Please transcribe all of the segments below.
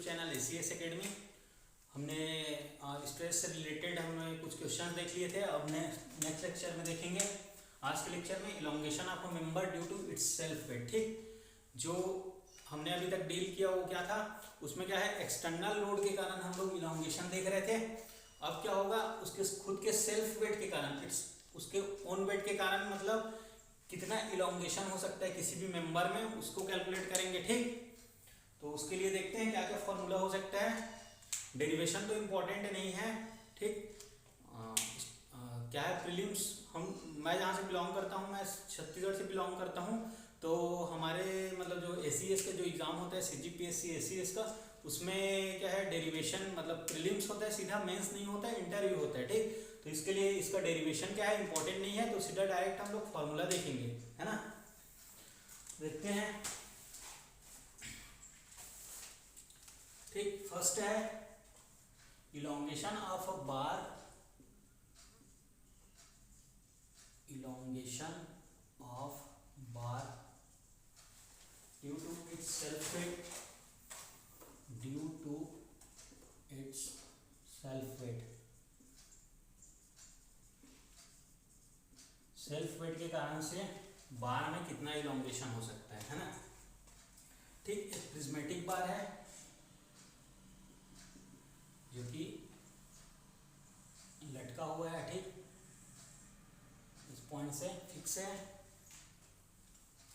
Channel ACS academy. हमने stress से related हमने कुछ क्वेश्चन देख लिए थे। अब नेक्स्ट लेक्चर में देखेंगे। आज के लेक्चर में elongation of a member due to its self weight. ठीक, जो हमने अभी तक डील किया वो क्या था, उसमें क्या है, एक्सटर्नल लोड के कारण हम लोग इलोंगेशन देख रहे थे। अब क्या होगा, उसके खुद के सेल्फ वेट के कारण, उसके ओन वेट के कारण, मतलब कितना इलोंगेशन हो सकता है किसी भी मेंबर में, उसको कैलकुलेट करेंगे। ठीक, तो उसके लिए देखते हैं क्या क्या फॉर्मूला हो सकता है। डेरिवेशन तो इम्पोर्टेंट नहीं है। ठीक, क्या है प्रीलिम्स, मैं जहाँ से बिलोंग करता हूँ, मैं छत्तीसगढ़ से बिलोंग करता हूँ, तो हमारे मतलब जो ACS का जो एग्ज़ाम होता है CGPSC ACS का, उसमें क्या है, डेरिवेशन मतलब प्रीलिम्स होता है, सीधा मेंस नहीं होता है, इंटरव्यू होता है। ठीक, तो इसके लिए इसका डेरिवेशन क्या है, इंपॉर्टेंट नहीं है, तो सीधा डायरेक्ट हम लोग फॉर्मूला देखेंगे, है ना। देखते हैं। ठीक, फर्स्ट है elongation of a bar, elongation of bar due to its self weight, due to its self weight. Self weight के कारण से बार में कितना इलोंगेशन हो सकता है ना। ठीक, एक प्रिज्मेटिक बार है जो कि लटका हुआ है। ठीक, इस पॉइंट से फिक्स है।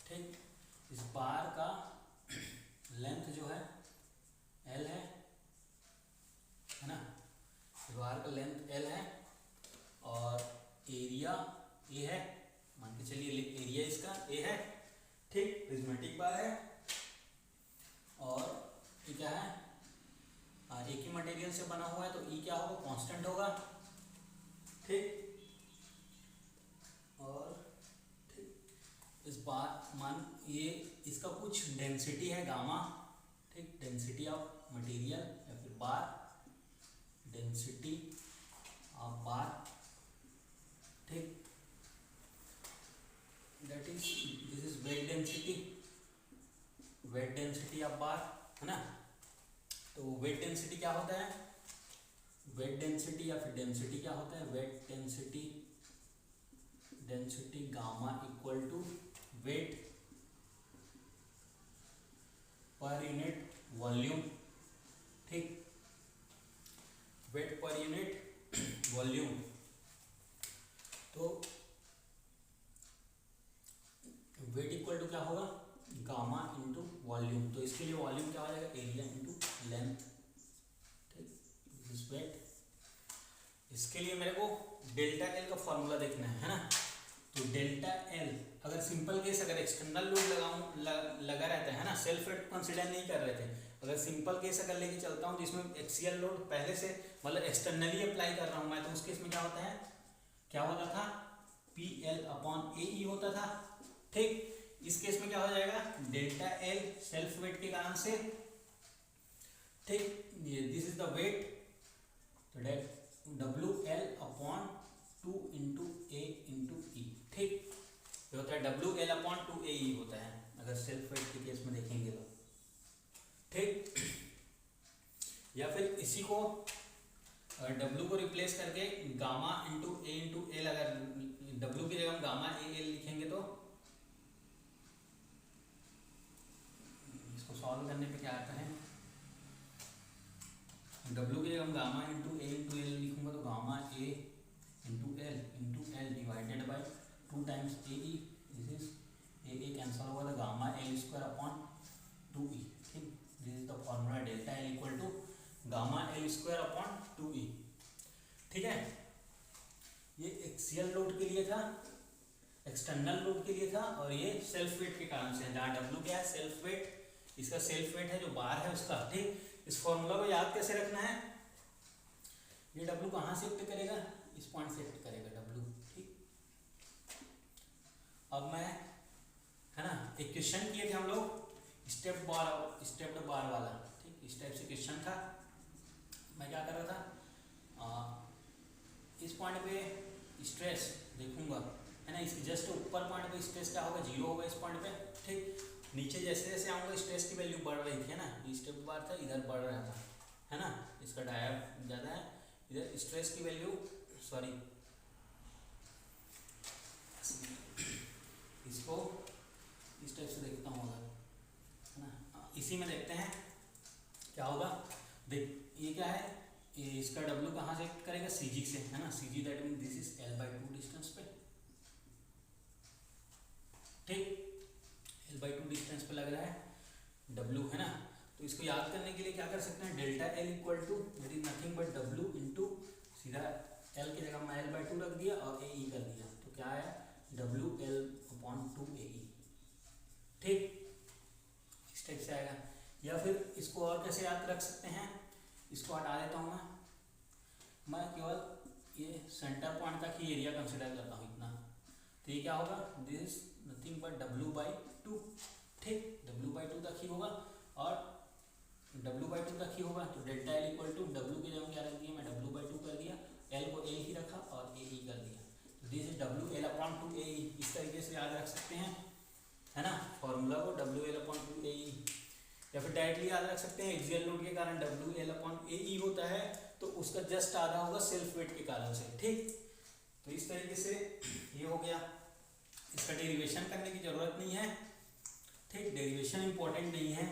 ठीक, इस बार का लेंथ जो है L है ना, इस बार का लेंथ L है और एरिया A है, मान के चलिए एरिया इसका A है। ठीक, प्रिज्मेटिक बार है और ये क्या है, एक ही मटेरियल से बना हुआ है, तो E क्या होगा, कांस्टेंट होगा। ठीक, और ठीक इस बार मान ये इसका कुछ डेंसिटी है गामा। ठीक, डेंसिटी ऑफ मटेरियल या फिर बार, डेंसिटी ऑफ बार। ठीक, that is this is weight density, weight density of bar, है ना। तो वेट डेंसिटी क्या होता है, वेट डेंसिटी या फिर डेंसिटी क्या होता है, weight density, density gamma equal to weight per unit volume. ठीक, वेट पर यूनिट वॉल्यूम। तो वेट इक्वल टू क्या होगा, गामा इंटू वॉल्यूम। तो इसके लिए वॉल्यूम क्या हो जाएगा, एरिया इंटू लेंथ। ठीक, दिस वेट। इसके लिए मेरे को डेल्टा L का फॉर्मूला देखना है ना। तो डेल्टा L, अगर सिंपल केस, अगर एक्सटर्नल लोड लगा रहता है ना, सेल्फ वेट कंसिडर नहीं कर रहे थे, अगर सिंपल केस अगर लेके चलता हूँ जिसमें एक्सियल लोड पहले से मतलब एक्सटर्नली अप्लाई कर रहा हूँ मैं, तो उस केस में क्या होता है, क्या होता था, PL/AE होता था। ठीक, इस केस में क्या हो जाएगा, डेल्टा L सेल्फ वेट के कारण से। ठीक, ये दिस इज द वेट, तो WL/2 into A into E। ठीक, ये होता है WL/2AE होता है अगर सेल्फ वेट के केस में देखेंगे तो। ठीक, या फिर इसी को W को रिप्लेस करके gamma into A into L, अगर W की जगह हम गामा AL लिखेंगे तो इसको सॉल्व करने पे क्या आता है, W की जगह हम gamma into A into L लिखूंगा तो gamma A into L divided by 2 times AE। This is A cancel होगा तो गामा L² 2E। ठीक, this is the formula delta L equal to gamma L² 2E। ठीक है, ये axial load के लिए था, एक्सटर्नल लोड के लिए था, और ये सेल्फ वेट के कारण से, जहाँ W क्या है, सेल्फ वेट, इसका सेल्फ वेट है जो बार है उसका। ठीक, इस फॉर्मूला को याद कैसे रखना है, ये W कहाँ से एक्ट करेगा, इस पॉइंट से एक्ट करेगा W। ठीक, अब मैं, है ना, एक क्वेश्चन किए थे हम लोग स्टेप्ड बार वाला। ठीक, इस टाइप से क्वेश्चन था। मैं क्या कर रहा था, इस पॉइंट पे स्ट्रेस देखूंगा, है ना, इसके जस्ट ऊपर पॉइंट पे स्ट्रेस क्या होगा, 0 होगा इस पॉइंट पे। ठीक, नीचे जैसे जैसे आऊँगा स्ट्रेस की वैल्यू बढ़ रही थी, है ना, ये स्टेप बार था, इधर बढ़ रहा था, है ना, इसका डाया ज़्यादा है, इधर स्ट्रेस की वैल्यू, सॉरी इसको इस टाइप से देखता हूँ अगर, है ना, इसी में देखते हैं क्या होगा। देख ये क्या है, ये इसका W कहाँ से करेगा, CG से, है ना, CG that mean this is L/2 distance पे, ठीक, L/2 डिस्टेंस पे लग रहा है W, है ना। तो इसको याद करने के लिए क्या कर सकते हैं, delta L equal to that is nothing but W into सीधा L की जगह मैं L/2 रख दिया और AE कर दिया, तो क्या आया WL/2AE, ठीक, इस टाइप से आएगा। या फिर इसको और कैसे याद रख सकते हैं, इसको हटा देता हूँ मैं केवल ये सेंटर पॉइंट तक ही एरिया कंसिडर करता हूँ इतना, तो ये क्या होगा, दिस नथिंग बट W/2, ठीक, W/2 तक ही होगा और W/2 तक ही होगा, तो delta L equal to W की जगह क्या रख दिया, मैं W/2 कर दिया, L को L ही रखा और AE कर दिया, तो दिस इज WL/2AE, इस तरीके से याद रख सकते हैं, है ना, फॉर्मूला को WL/2AE। या फिर डायरेक्टली याद रख सकते हैं, एक्सियल लोड के कारण WL/AE होता है, तो उसका जस्ट आधा होगा सेल्फ वेट के कारण से, ठीक। तो इस तरीके से ये हो गया, इसका डेरिवेशन करने की जरूरत नहीं है, ठीक, डेरिवेशन इंपॉर्टेंट नहीं है।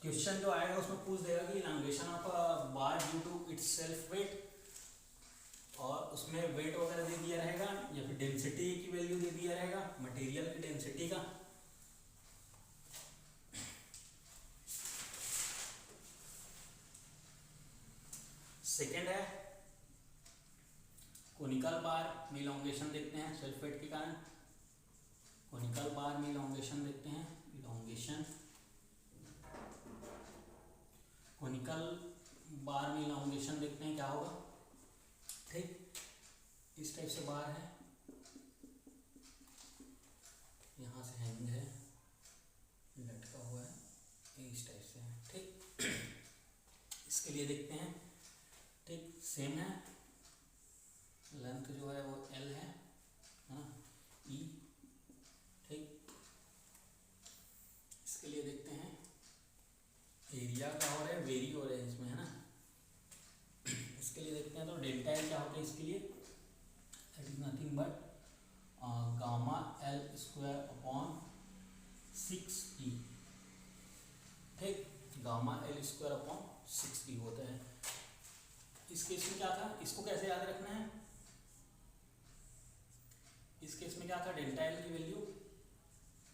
क्वेश्चन जो आएगा उसमें पूछ देगा कि elongation of a bar due to its self weight, और उसमें वेट वगैरह दे दिया रहेगा, या फिर डेंसिटी की वैल्यू दे दिया रहेगा, मटेरियल की डेंसिटी का। सेकेंड है कोनिकल बार में इलॉन्गेशन देखते हैं सेल्फ वेट के कारण, कोनिकल बार में इलॉन्गेशन देखते हैं, इलॉन्गेशन, कोनिकल बार में इलॉन्गेशन देखते हैं क्या होगा, ठीक, इस टाइप से बार है, यहाँ से हैंग है, लटका हुआ है, इस टाइप से है, ठीक, इसके लिए देखते हैं, ठीक, सेम है, लेंथ जो है वो L है ना, E, ठीक, इसके लिए देखते हैं एरिया क्या हो रहा है, वेरी हो रहा है इसमें, है ना, इसके लिए देखते हैं, तो डेल्टा L क्या होता है इसके लिए, that is nothing but gamma L²/6E, ठीक, गामा L²/6E होता है। इस केस में क्या था, इसको कैसे याद रखना है, इस केस में क्या था, डेल्टा L की value,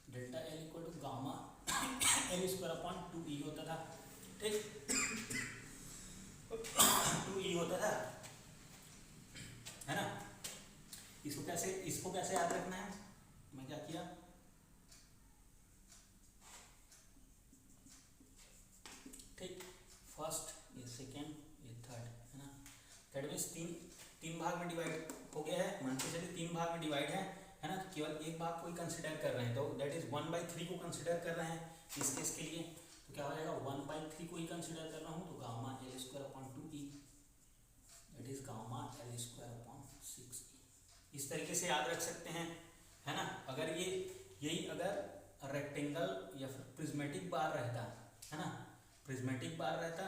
delta L equal to gamma L²/2E होता था, ठीक, 2E होता था, है ना। इसको कैसे याद रखना है, मैं क्या किया, ठीक, फर्स्ट, ये सेकेंड, ये थर्ड, है ना, थर्ड मीन्स तीन भाग में डिवाइड हो गया है, मान के चलिए 3 भाग में डिवाइड है ना, तो केवल एक भाग को ही कंसिडर कर रहे हैं, तो दैट इज 1/3 को कंसिडर कर रहे हैं इस केस के लिए, तो क्या हो जाएगा 1/3 को ही कंसिडर कर रहा हूँ, तो gamma L²/2E, that is gamma L²/6E, इस तरीके से याद रख सकते हैं, है ना। अगर यही अगर रेक्टेंगल या फिर प्रिज्मेटिक बार रहता, है ना, प्रिज्मेटिक बार रहता,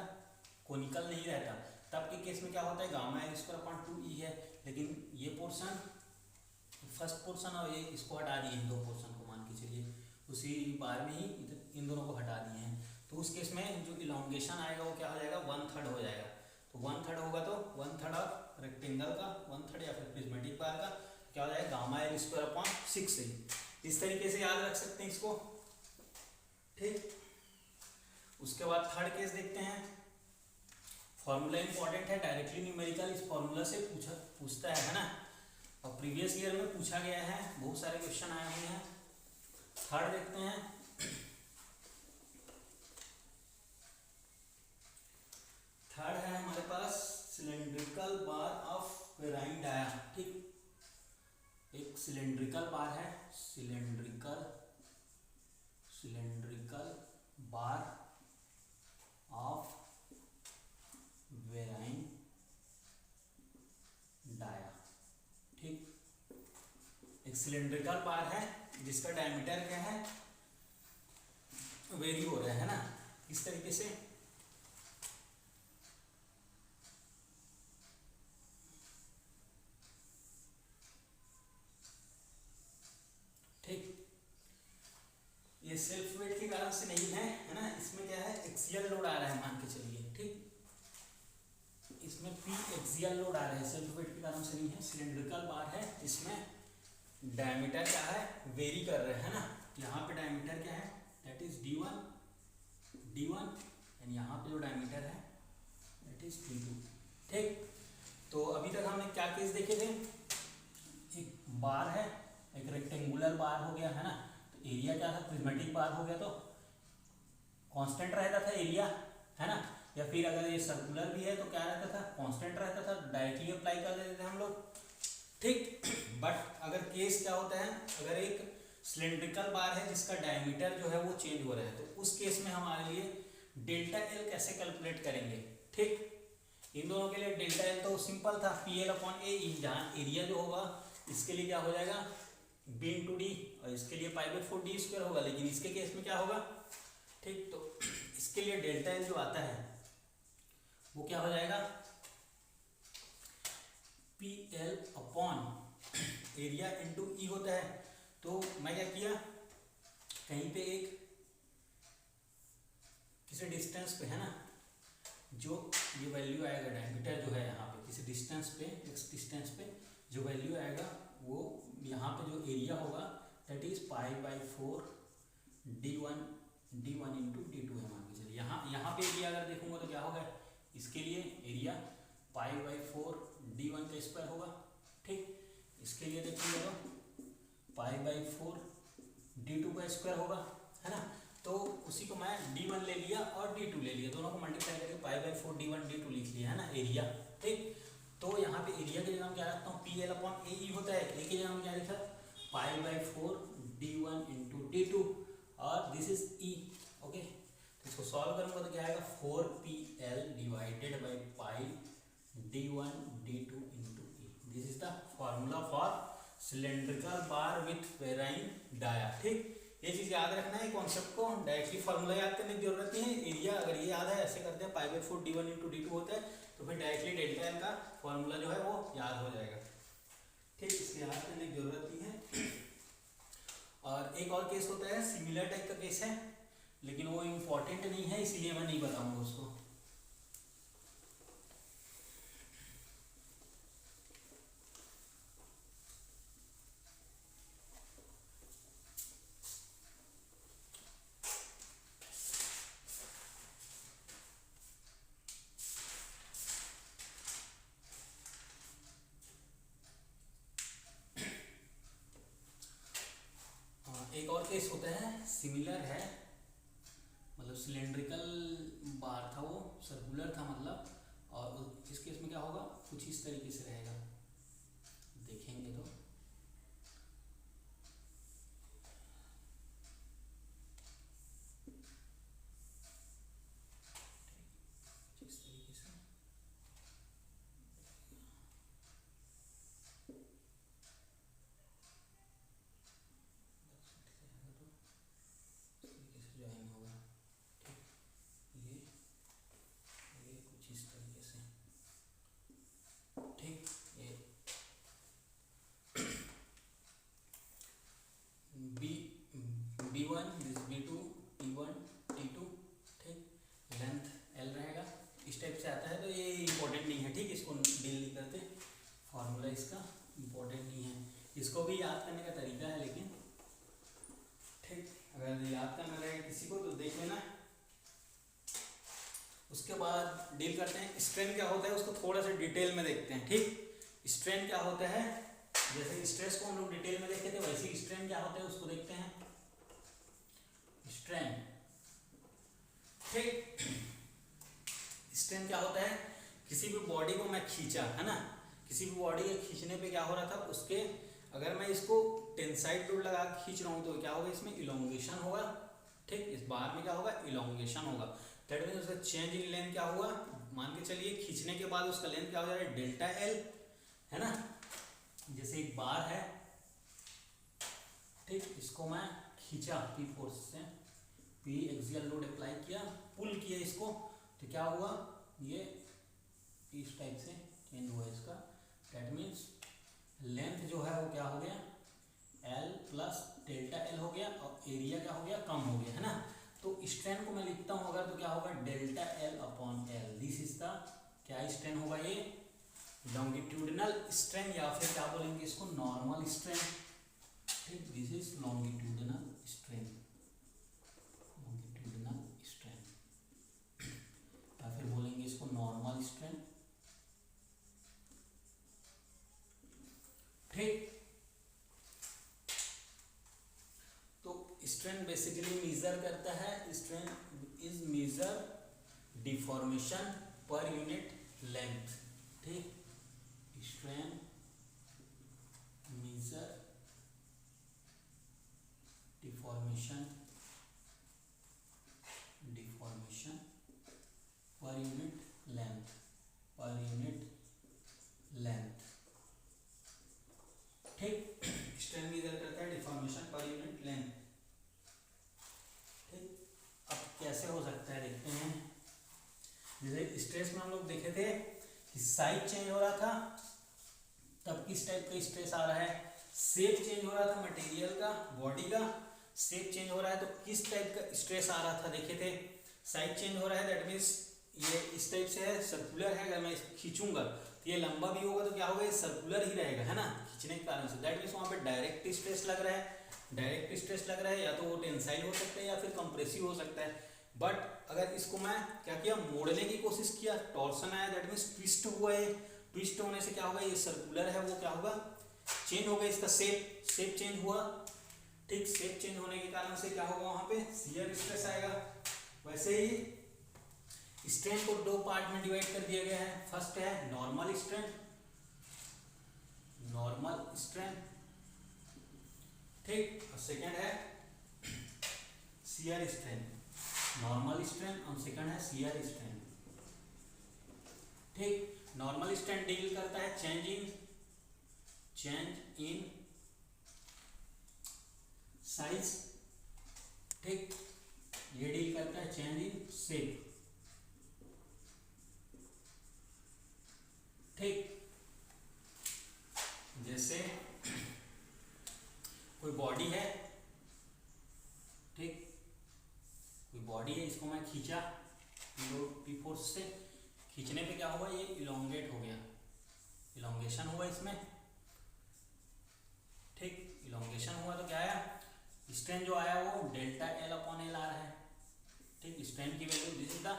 कोनिकल नहीं रहता, तब के केस में क्या होता है, गामा L²/2E है, लेकिन ये पोर्शन फर्स्ट पोर्शन और ये इसको हटा दिए हैं, 2 पोर्शन को मान के चलिए उसी बार में ही इन दोनों को हटा दिए हैं, तो उस केस में जो इलॉन्गेशन आएगा वो क्या हो जाएगा, 1/3 हो जाएगा, तो 1/3 होगा, तो 1/3 ऑफ रेक्टेंगल का 1/3 या फिर प्रिज्मेटिक बार का क्या हो जाएगा, गामा L²/6, इस तरीके से याद रख सकते हैं इसको, ठीक। उसके बाद थर्ड केस देखते हैं, फॉर्मूला इंपॉर्टेंट है, डायरेक्टली न्यूमेरिकल इस फॉर्मूला से पूछता है ना, और प्रीवियस ईयर में पूछा गया है, बहुत सारे क्वेश्चन आए हुए हैं। थर्ड देखते हैं, थर्ड है हमारे पास सिलेंड्रिकल बार ऑफ वेराइन डाया, ठीक, एक सिलेंड्रिकल बार है, सिलेंड्रिकल बार ऑफ वेराइन डाया, ठीक, एक सिलेंड्रिकल बार है जिसका डायमीटर क्या है, वेरी हो रहा है ना, इस तरीके से। ठीक, ये सेल्फ वेट के कारण से नहीं है, है ना, इसमें क्या है, एक्सियल लोड आ रहा है मान के चलिए। ठीक, इसमें पी एक्सियल लोड आ रहा है, सेल्फ वेट के कारण से नहीं है। सिलेंड्रिकल बार है इसमें डायमीटर क्या है, वेरी कर रहे हैं ना। यहाँ पे डायमीटर क्या है, दैट इज D1 एंड यहाँ पे जो डायमीटर है दैट इज D2। ठीक, तो अभी तक हमने क्या केस देखे थे, एक बार है, एक रेक्टेंगुलर बार हो गया है ना, तो एरिया क्या था, प्रिज्मेटिक बार हो गया तो कांस्टेंट रहता था एरिया, है ना, या फिर अगर ये सर्कुलर भी है तो क्या रहता था, कांस्टेंट रहता था, डायरेक्टली अप्लाई कर देते थे हम लोग। ठीक, बट अगर केस क्या होता है, अगर एक सिलेंड्रिकल बार है जिसका डायमीटर जो है वो चेंज हो रहा है, तो उस केस में हमारे लिए डेल्टा एल कैसे कैलकुलेट करेंगे। ठीक, इन दोनों के लिए डेल्टा एल तो सिंपल था, PL/A, जहाँ एरिया जो होगा इसके लिए क्या हो जाएगा, B × D, और इसके लिए π/4D² होगा, लेकिन इसके केस में क्या होगा। ठीक, तो इसके लिए डेल्टा एल जो आता है वो क्या हो जाएगा, PL/एरिया × E होता है। तो मैं क्या किया, कहीं पे एक किसी डिस्टेंस पे, है ना, जो ये वैल्यू आएगा, डायमीटर जो है यहाँ पे किसी डिस्टेंस पे, इस डिस्टेंस पे जो वैल्यू आएगा वो यहाँ पे जो एरिया होगा दैट इज π/4 D1 × D2 है मान के चलिए। यहाँ पे एरिया अगर देखूंगा तो क्या होगा, इसके लिए एरिया π/4 D1² होगा। ठीक, इसके लिए देखेंगे तो π/4 D2² होगा, है ना। तो उसी को मैं D1 ले लिया और D2 ले लिया, दोनों को मल्टीप्लाई करके π/4 D1 D2 लिख लिया, है ना, एरिया। ठीक, तो यहाँ पे एरिया के जगह क्या रखता हूँ, PL/AE होता है, ए के जगह क्या लिखा, π/4 D1 × D2 और दिस इज E। ओके, तो इसको सॉल्व करूंगा तो क्या आएगा, 4PL / π D1 D2 × E। This is the formula for cylindrical bar with varying dia. ठीक, ये चीज याद रखना है, कॉन्सेप्ट को डायरेक्टली फॉर्मूला याद करने की जरूरत नहीं है। एरिया अगर ये याद है, ऐसे करते हैं, π/4 D1 × D2 होता है, तो फिर डायरेक्टली डेल्टा एल का फॉर्मूला जो है वो याद हो जाएगा। ठीक, इसके याद करने की जरूरत नहीं है। और एक और केस होता है, सिमिलर टाइप का केस है, लेकिन वो इम्पोर्टेंट नहीं है, इसीलिए मैं नहीं बताऊंगा उसको। एक और केस होता है, सिमिलर है, मतलब सिलेंड्रिकल बार था, वो सर्कुलर था मतलब, और इस केस में क्या होगा, कुछ इस तरीके से रहेगा, देखेंगे तो। इस तरीके से ज्वाइन होगा। ठीक, ये कुछ इस तरीके से। ठीक, ये B1 B2 T1 T2। ठीक, लेंथ L रहेगा, इस टाइप से आता है, तो ये इम्पोर्टेंट नहीं है। ठीक, इसको डील नहीं करते, फॉर्मूला इसका इम्पोर्टेंट नहीं है, इसको भी याद करने का तरीका है लेकिन। ठीक, अगर याद करना रहेगा किसी को तो देख लेना। उसके बाद डील करते हैं, स्ट्रेन क्या होता है उसको थोड़ा सा डिटेल में देखते हैं। ठीक, स्ट्रेन क्या होता है, जैसे स्ट्रेस को हम लोग डिटेल में देखे थे, वैसे स्ट्रेन क्या होता है उसको देखते हैं। स्ट्रेन, ठीक, स्ट्रेन क्या होता है, किसी भी बॉडी को मैं खींचा, है ना, किसी भी बॉडी के खींचने पे क्या हो रहा था, उसके अगर मैं इसको टेंसाइल लोड लगा के खींच रहा हूँ तो क्या होगा, इसमें इलोंगेशन होगा। ठीक, इस बार में क्या होगा, इलोंगेशन होगा। दैट मींस उसका चेंज इन लेंथ क्या हुआ, मान के चलिए खींचने के बाद उसका लेंथ क्या हो जा रहा है, डेल्टा एल, है ना। जैसे एक बार है, ठीक, इसको मैं खींचा पी फोर्स से, पी एक्सियल लोड अप्लाई किया, पुल किया इसको, तो क्या हुआ, ये इस टाइप से चेंज हुआ इसका। दैट मीन्स लेंथ जो है वो क्या हो गया, एल प्लस डेल्टा एल हो गया, और एरिया क्या हो गया, कम हो गया, है ना। तो स्ट्रेन को मैं लिखता हूँ अगर, तो क्या होगा, delta L upon L, this is the क्या स्ट्रेन होगा, ये लॉन्गिट्यूडिनल स्ट्रेन, या फिर क्या बोलेंगे इसको, नॉर्मल स्ट्रेन। ठीक, this is longitudinal strain, longitudinal strain, या फिर बोलेंगे इसको नॉर्मल स्ट्रेन। ठीक, तो स्ट्रेन बेसिकली मेजर करता है, strain is measure deformation per unit length. ठीक, strain measure deformation per unit length, per unit length. ठीक, स्ट्रेन मेजर करता है डिफॉर्मेशन पर यूनिट लेंथ। ठीक, अब कैसे हो सकता है देखते हैं। जैसे स्ट्रेस में हम लोग देखे थे कि साइज चेंज हो रहा था, तब किस टाइप का स्ट्रेस आ रहा है, शेप चेंज हो रहा था मटेरियल का, बॉडी का शेप चेंज हो रहा है, तो किस टाइप का स्ट्रेस आ रहा था, देखे थे साइज चेंज हो रहा है, दैट मीन्स ये इस टाइप से है, सर्कुलर है, अगर मैं इसको खींचूंगा तो ये लंबा भी होगा, तो क्या होगा, ये सर्कुलर ही रहेगा, है ना, खींचने के कारण से। दैट मीन्स वहाँ पे डायरेक्ट स्ट्रेस लग रहा है, डायरेक्ट स्ट्रेस लग रहा है, या तो वो टेंसाइल हो सकता है या फिर कंप्रेसिव हो सकता है। बट अगर इसको मैं क्या किया, मोड़ने की कोशिश किया, टॉर्सन आया, दैट मीन्स ट्विस्ट हुआ, ये ट्विस्ट होने से क्या होगा, ये सर्कुलर है, वो क्या होगा, चेंज हो गया इसका शेप, शेप चेंज हुआ। ठीक, शेप चेंज होने के कारण से क्या होगा, वहां पे शियर स्ट्रेस आएगा। वैसे ही स्ट्रेन को दो पार्ट में डिवाइड कर दिया गया है, फर्स्ट है नॉर्मल स्ट्रेन, नॉर्मल स्ट्रेन, ठीक, और सेकंड है शियर स्ट्रेन, नॉर्मल स्ट्रेन, और सेकंड है शियर स्ट्रेन। ठीक, नॉर्मल स्ट्रेन डील करता है चेंज इन साइज। ठीक, ये डील करता है चेंज इन शेप। ठीक, जैसे कोई बॉडी है, ठीक, कोई बॉडी है, इसको मैं खींचा पी फोर्स से, खींचने पे क्या हुआ, ये इलोंगेट हो गया, इलोंगेशन हुआ इसमें। ठीक, इलोंगेशन हुआ तो क्या आया, स्ट्रेन जो आया वो डेल्टा एल अपॉन एल आ रहा है। ठीक, स्ट्रेन की value, this is the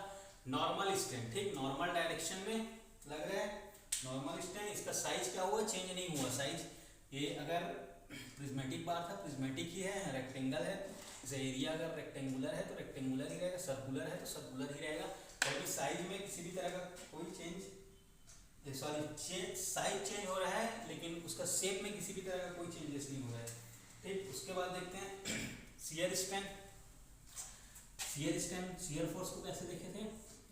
normal strain. ठीक, नॉर्मल डायरेक्शन में लग रहा है, नॉर्मल स्ट्रेन, इसका साइज क्या हुआ, चेंज नहीं हुआ साइज। ये अगर प्रिज्मेटिक बार था, प्रिज्मेटिक ही है, रेक्टेंगल है, जैसे एरिया अगर रेक्टेंगुलर है तो रेक्टेंगुलर ही रहेगा, सर्कुलर है तो सर्कुलर ही रहेगा, क्योंकि साइज में किसी भी तरह का कोई चेंज, सॉरी साइज चेंज हो रहा है, लेकिन उसका शेप में किसी भी तरह का कोई चेंजेस नहीं हो रहा है। ठीक, उसके बाद देखते हैं shear strain. Shear strain, shear force को कैसे देखे थे,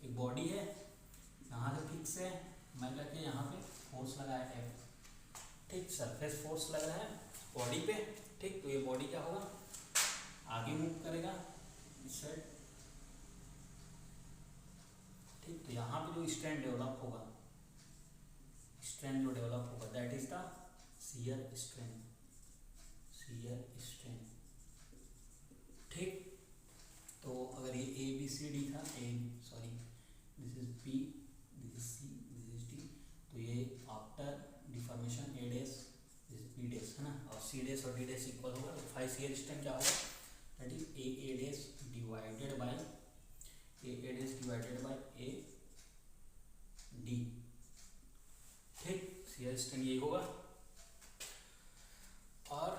एक बॉडी है, यहाँ से ठीक से मैं करके यहाँ पे फोर्स लगाया है, ठीक, सरफेस फोर्स लग रहा है बॉडी पे। ठीक, तो ये बॉडी क्या होगा, आगे मूव करेगा इस साइड। ठीक, तो यहाँ पे जो स्ट्रेन डेवलप होगा, स्ट्रेन जो डेवलप होगा, that is the shear strain, shear strain. ठीक, तो अगर ये ए बी सी डी था, A sorry this is B, this is C, this is D, तो ये after deformation A dash, this is B dash, है ना, और सी डैश और डी डैश इक्वल होगा, तो 5 शियर स्ट्रेन क्या होगा, that is A dash divided by A dash divided by A D. ठीक, शियर स्ट्रेन यही होगा। और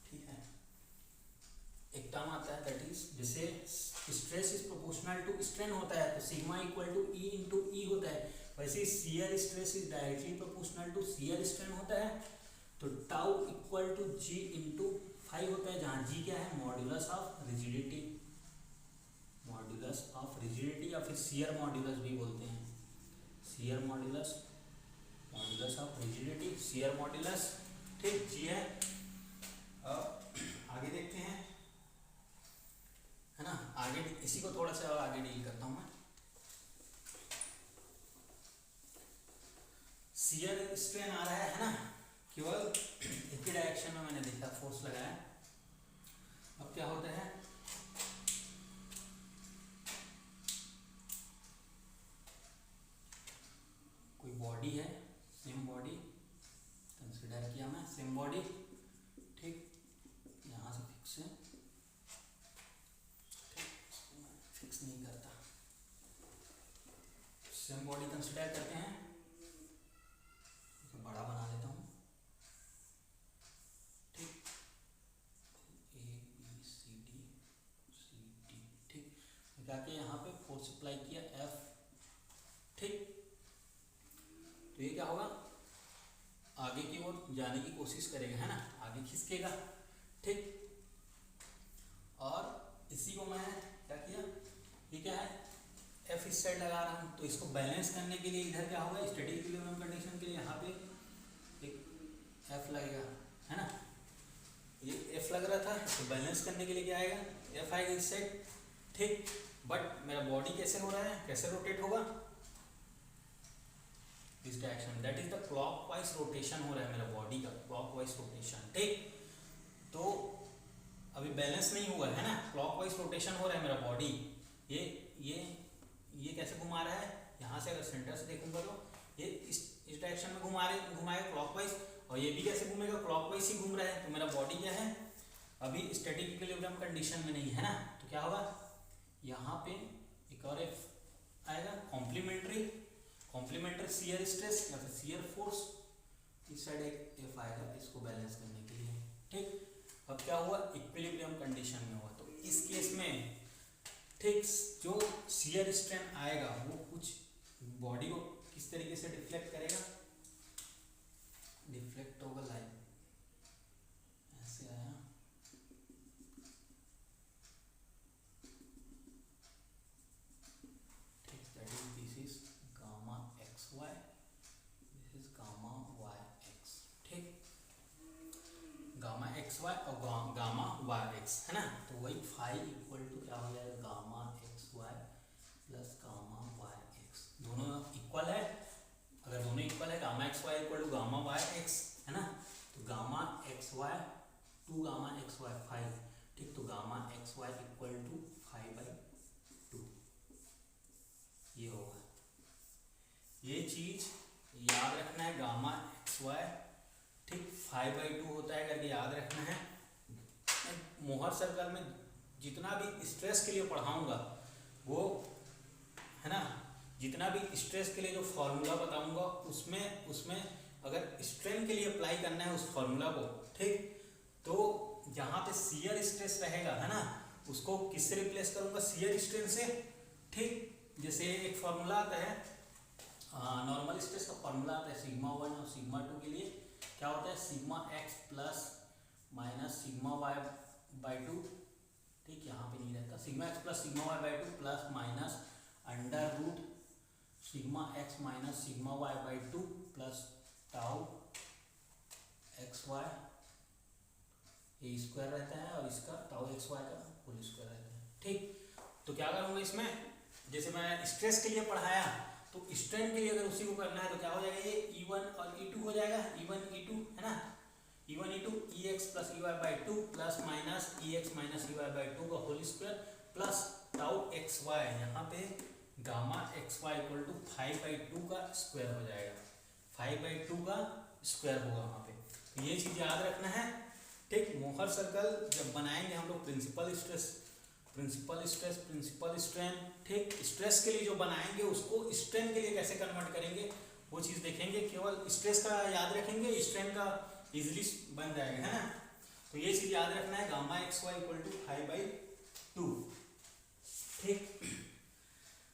ठीक है, एक टर्म आता है, दैट इज जैसे stress is proportional to strain होता है, तो sigma equal to E into E होता है, वैसे shear stress is directly proportional to shear strain होता है, तो tau equal to G into 5 होता है, जहाँ जी क्या है, modulus of rigidity, modulus of rigidity, या फिर शियर मॉड्यूलस भी बोलते हैं, shear modulus, modulus of rigidity, shear modulus. ठीक, जी है, इसी को थोड़ा सा आगे डील करता हूँ मैं। शियर स्ट्रेन आ रहा है ना, केवल एक ही डायरेक्शन में मैंने देखा, फोर्स लगाया। अब क्या होता है, कोई बॉडी है, सेम बॉडी कंसिडर किया मैं, सेम बॉडी, ठीक, यहाँ से फिक्स है, फिक्स नहीं करता, सेम बॉडी कंसिडर करते हैं, बड़ा बना लेता हूँ, ठीक, ए बी सी डी, ठीक, जाके यहाँ पे फोर्स अप्लाई किया एफ, ठीक। तो ये क्या होगा, आगे की ओर जाने की कोशिश करेगा, है ना, आगे खिसकेगा, ठीक। और इसी को मैं क्या किया, ये क्या है, एफ इस साइड लगा रहा हूँ, तो इसको बैलेंस करने के लिए इधर क्या होगा, स्टैटिक इक्विलिब्रियम कंडीशन के लिए यहाँ पे एक एफ लगेगा, है ना, ये एफ लग रहा था, तो बैलेंस करने के लिए क्या आएगा, एफ आएगा इस साइड, ठीक। बट मेरा बॉडी कैसे हो रहा है, कैसे रोटेट होगा, इस direction, that is the clockwise rotation हो रहा है मेरा बॉडी का, क्लॉकवाइज रोटेशन, ठीक। तो अभी बैलेंस नहीं हुआ है ना, क्लॉकवाइज रोटेशन हो रहा है मेरा बॉडी, ये कैसे घुमा रहा है, यहाँ से अगर सेंटर से देखूंगा तो ये इस डायरेक्शन में घुमाएगा क्लॉकवाइज, और ये भी कैसे घूमेगा, क्लॉकवाइज ही घूम रहा है। तो मेरा बॉडी क्या है, अभी स्टैटिक इक्विलिब्रियम कंडीशन में नहीं है ना, तो क्या होगा, यहाँ पे एक और एफ आएगा, कॉम्प्लीमेंट्री शियर स्ट्रेस या फिर शियर फोर्स, इस साइड एक एफ आएगा इसको बैलेंस करने के लिए, ठीक। अब क्या हुआ, इक्विलिब्रियम कंडीशन में हुआ, तो इस केस में, ठीक, जो शियर स्ट्रेन आएगा वो कुछ बॉडी को किस तरीके से डिफ्लेक्ट करेगा, डिफ्लेक्ट होगा लाइक ऐसे आया, ठीक, that is this is gamma x y, this is gamma Y x, ठीक, गामा एक्स वाई और गामा वाई एक्स, है ना। तो वही फाई इक्वल टू क्या हो जाएगा, gamma x y plus gamma Y x, दोनों इक्वल है, अगर दोनों इक्वल है, gamma x Y equal to gamma Y x, है ना, तो gamma x y two gamma x y five, ठीक, तो gamma x Y equal to 5/2, ये होगा, ये चीज याद रखना है, गामा एक्स वाई, ठीक, 5/2 होता है करके याद रखना है। मोहर सर्कल में जितना भी स्ट्रेस के लिए पढ़ाऊंगा वो, है ना, जितना भी स्ट्रेस के लिए जो फॉर्मूला बताऊंगा उसमें अगर स्ट्रेन के लिए अप्लाई करना है उस फॉर्मूला को, ठीक, तो जहाँ पे शियर स्ट्रेस रहेगा, है ना, उसको किससे रिप्लेस करूंगा, शियर स्ट्रेन से, ठीक। जैसे एक फॉर्मूला आता है, नॉर्मल स्ट्रेस का फॉर्मूला आता है सिग्मा 1 और सिग्मा 2 के लिए, क्या होता है, sigma x plus minus sigma y by 2, ठीक, यहाँ पे नहीं रहता, sigma x plus sigma y by 2 plus minus under root sigma x minus sigma y by 2 plus tau x y, ये स्क्वायर रहता है और इसका टाउ एक्स वाई का होल स्क्वायर रहता है, ठीक। तो क्या करूँगा इसमें, जैसे मैं स्ट्रेस के लिए पढ़ाया, तो स्ट्रेन के लिए अगर उसी को करना है तो क्या हो जाएगा, ये E1 और E2 हो जाएगा, E1 E2, है ना, E1 E2 EX plus EY by 2 plus minus EX minus EY by 2 का whole square plus tau x y, यहाँ पे gamma x Y equal to 5/2 का स्क्वायर हो जाएगा, 5/2 का स्क्वायर होगा वहाँ पे, तो ये चीज़ याद रखना है, ठीक। मोहर सर्कल जब बनाएंगे हम लोग प्रिंसिपल स्ट्रेन, ठीक, स्ट्रेस के लिए जो बनाएंगे उसको स्ट्रेन के लिए कैसे कन्वर्ट करेंगे वो चीज़ देखेंगे, केवल स्ट्रेस का याद रखेंगे, स्ट्रेन का इजीली बन जाएगा, है ना। तो ये चीज़ याद रखना है, gamma x Y equal to 5/2, ठीक।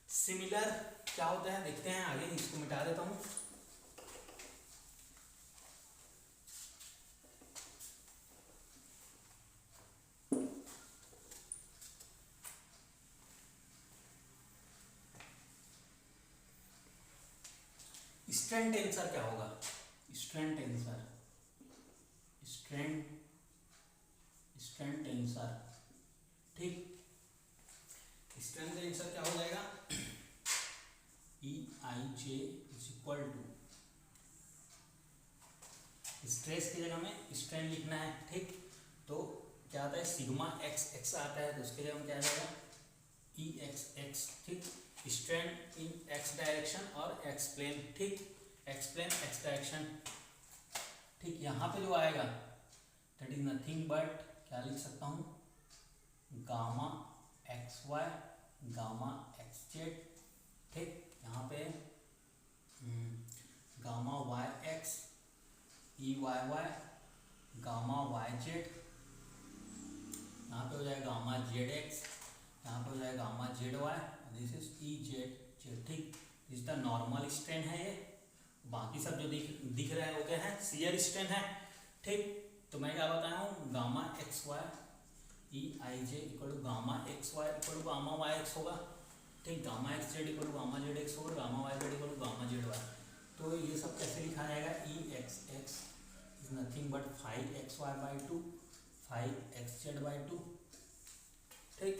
सिमिलर क्या होता है देखते हैं आगे, इसको मिटा देता हूँ, स्ट्रेन टेंसर क्या होगा, स्ट्रेन टेंसर, ठीक, स्ट्रेन का आंसर क्या हो जाएगा, ई I J is equal to, stress की जगह में स्ट्रेन लिखना है, ठीक। तो क्या आता है, सिग्मा एक्स एक्स आता है, तो उसके जगह में क्या आ जाएगा, ई एक्स एक्स, ठीक। स्ट्रेन इन एक्स डायरेक्शन और एक्स प्लेन, ठीक, एक्स प्लेन एक्स डायरेक्शन, ठीक। यहाँ पे जो आएगा दैट इज नथिंग बट, क्या लिख सकता हूँ, gamma x y gamma x z, ठीक। यहाँ पे gamma Y x e Y y gamma Y z, यहाँ पे हो जाएगा गामा जेड एक्स, यहाँ पे हो जाएगा gamma Z y, this is E Z Z, ठीक। इस द नॉर्मल स्ट्रेन है ये, बाकी सब जो दिख रहा है वो क्या है, शियर स्ट्रेन है, ठीक। तो मैं क्या बताया हूँ, gamma x Y E I J equal to gamma x Y equal to gamma Y X होगा, ठीक। Gamma x Z equal to gamma Z X होगा, gamma Y Z equal to gamma Z Y. तो ये सब कैसे लिखा जाएगा, E X X is nothing but 5xy/2 5xz/2, ठीक।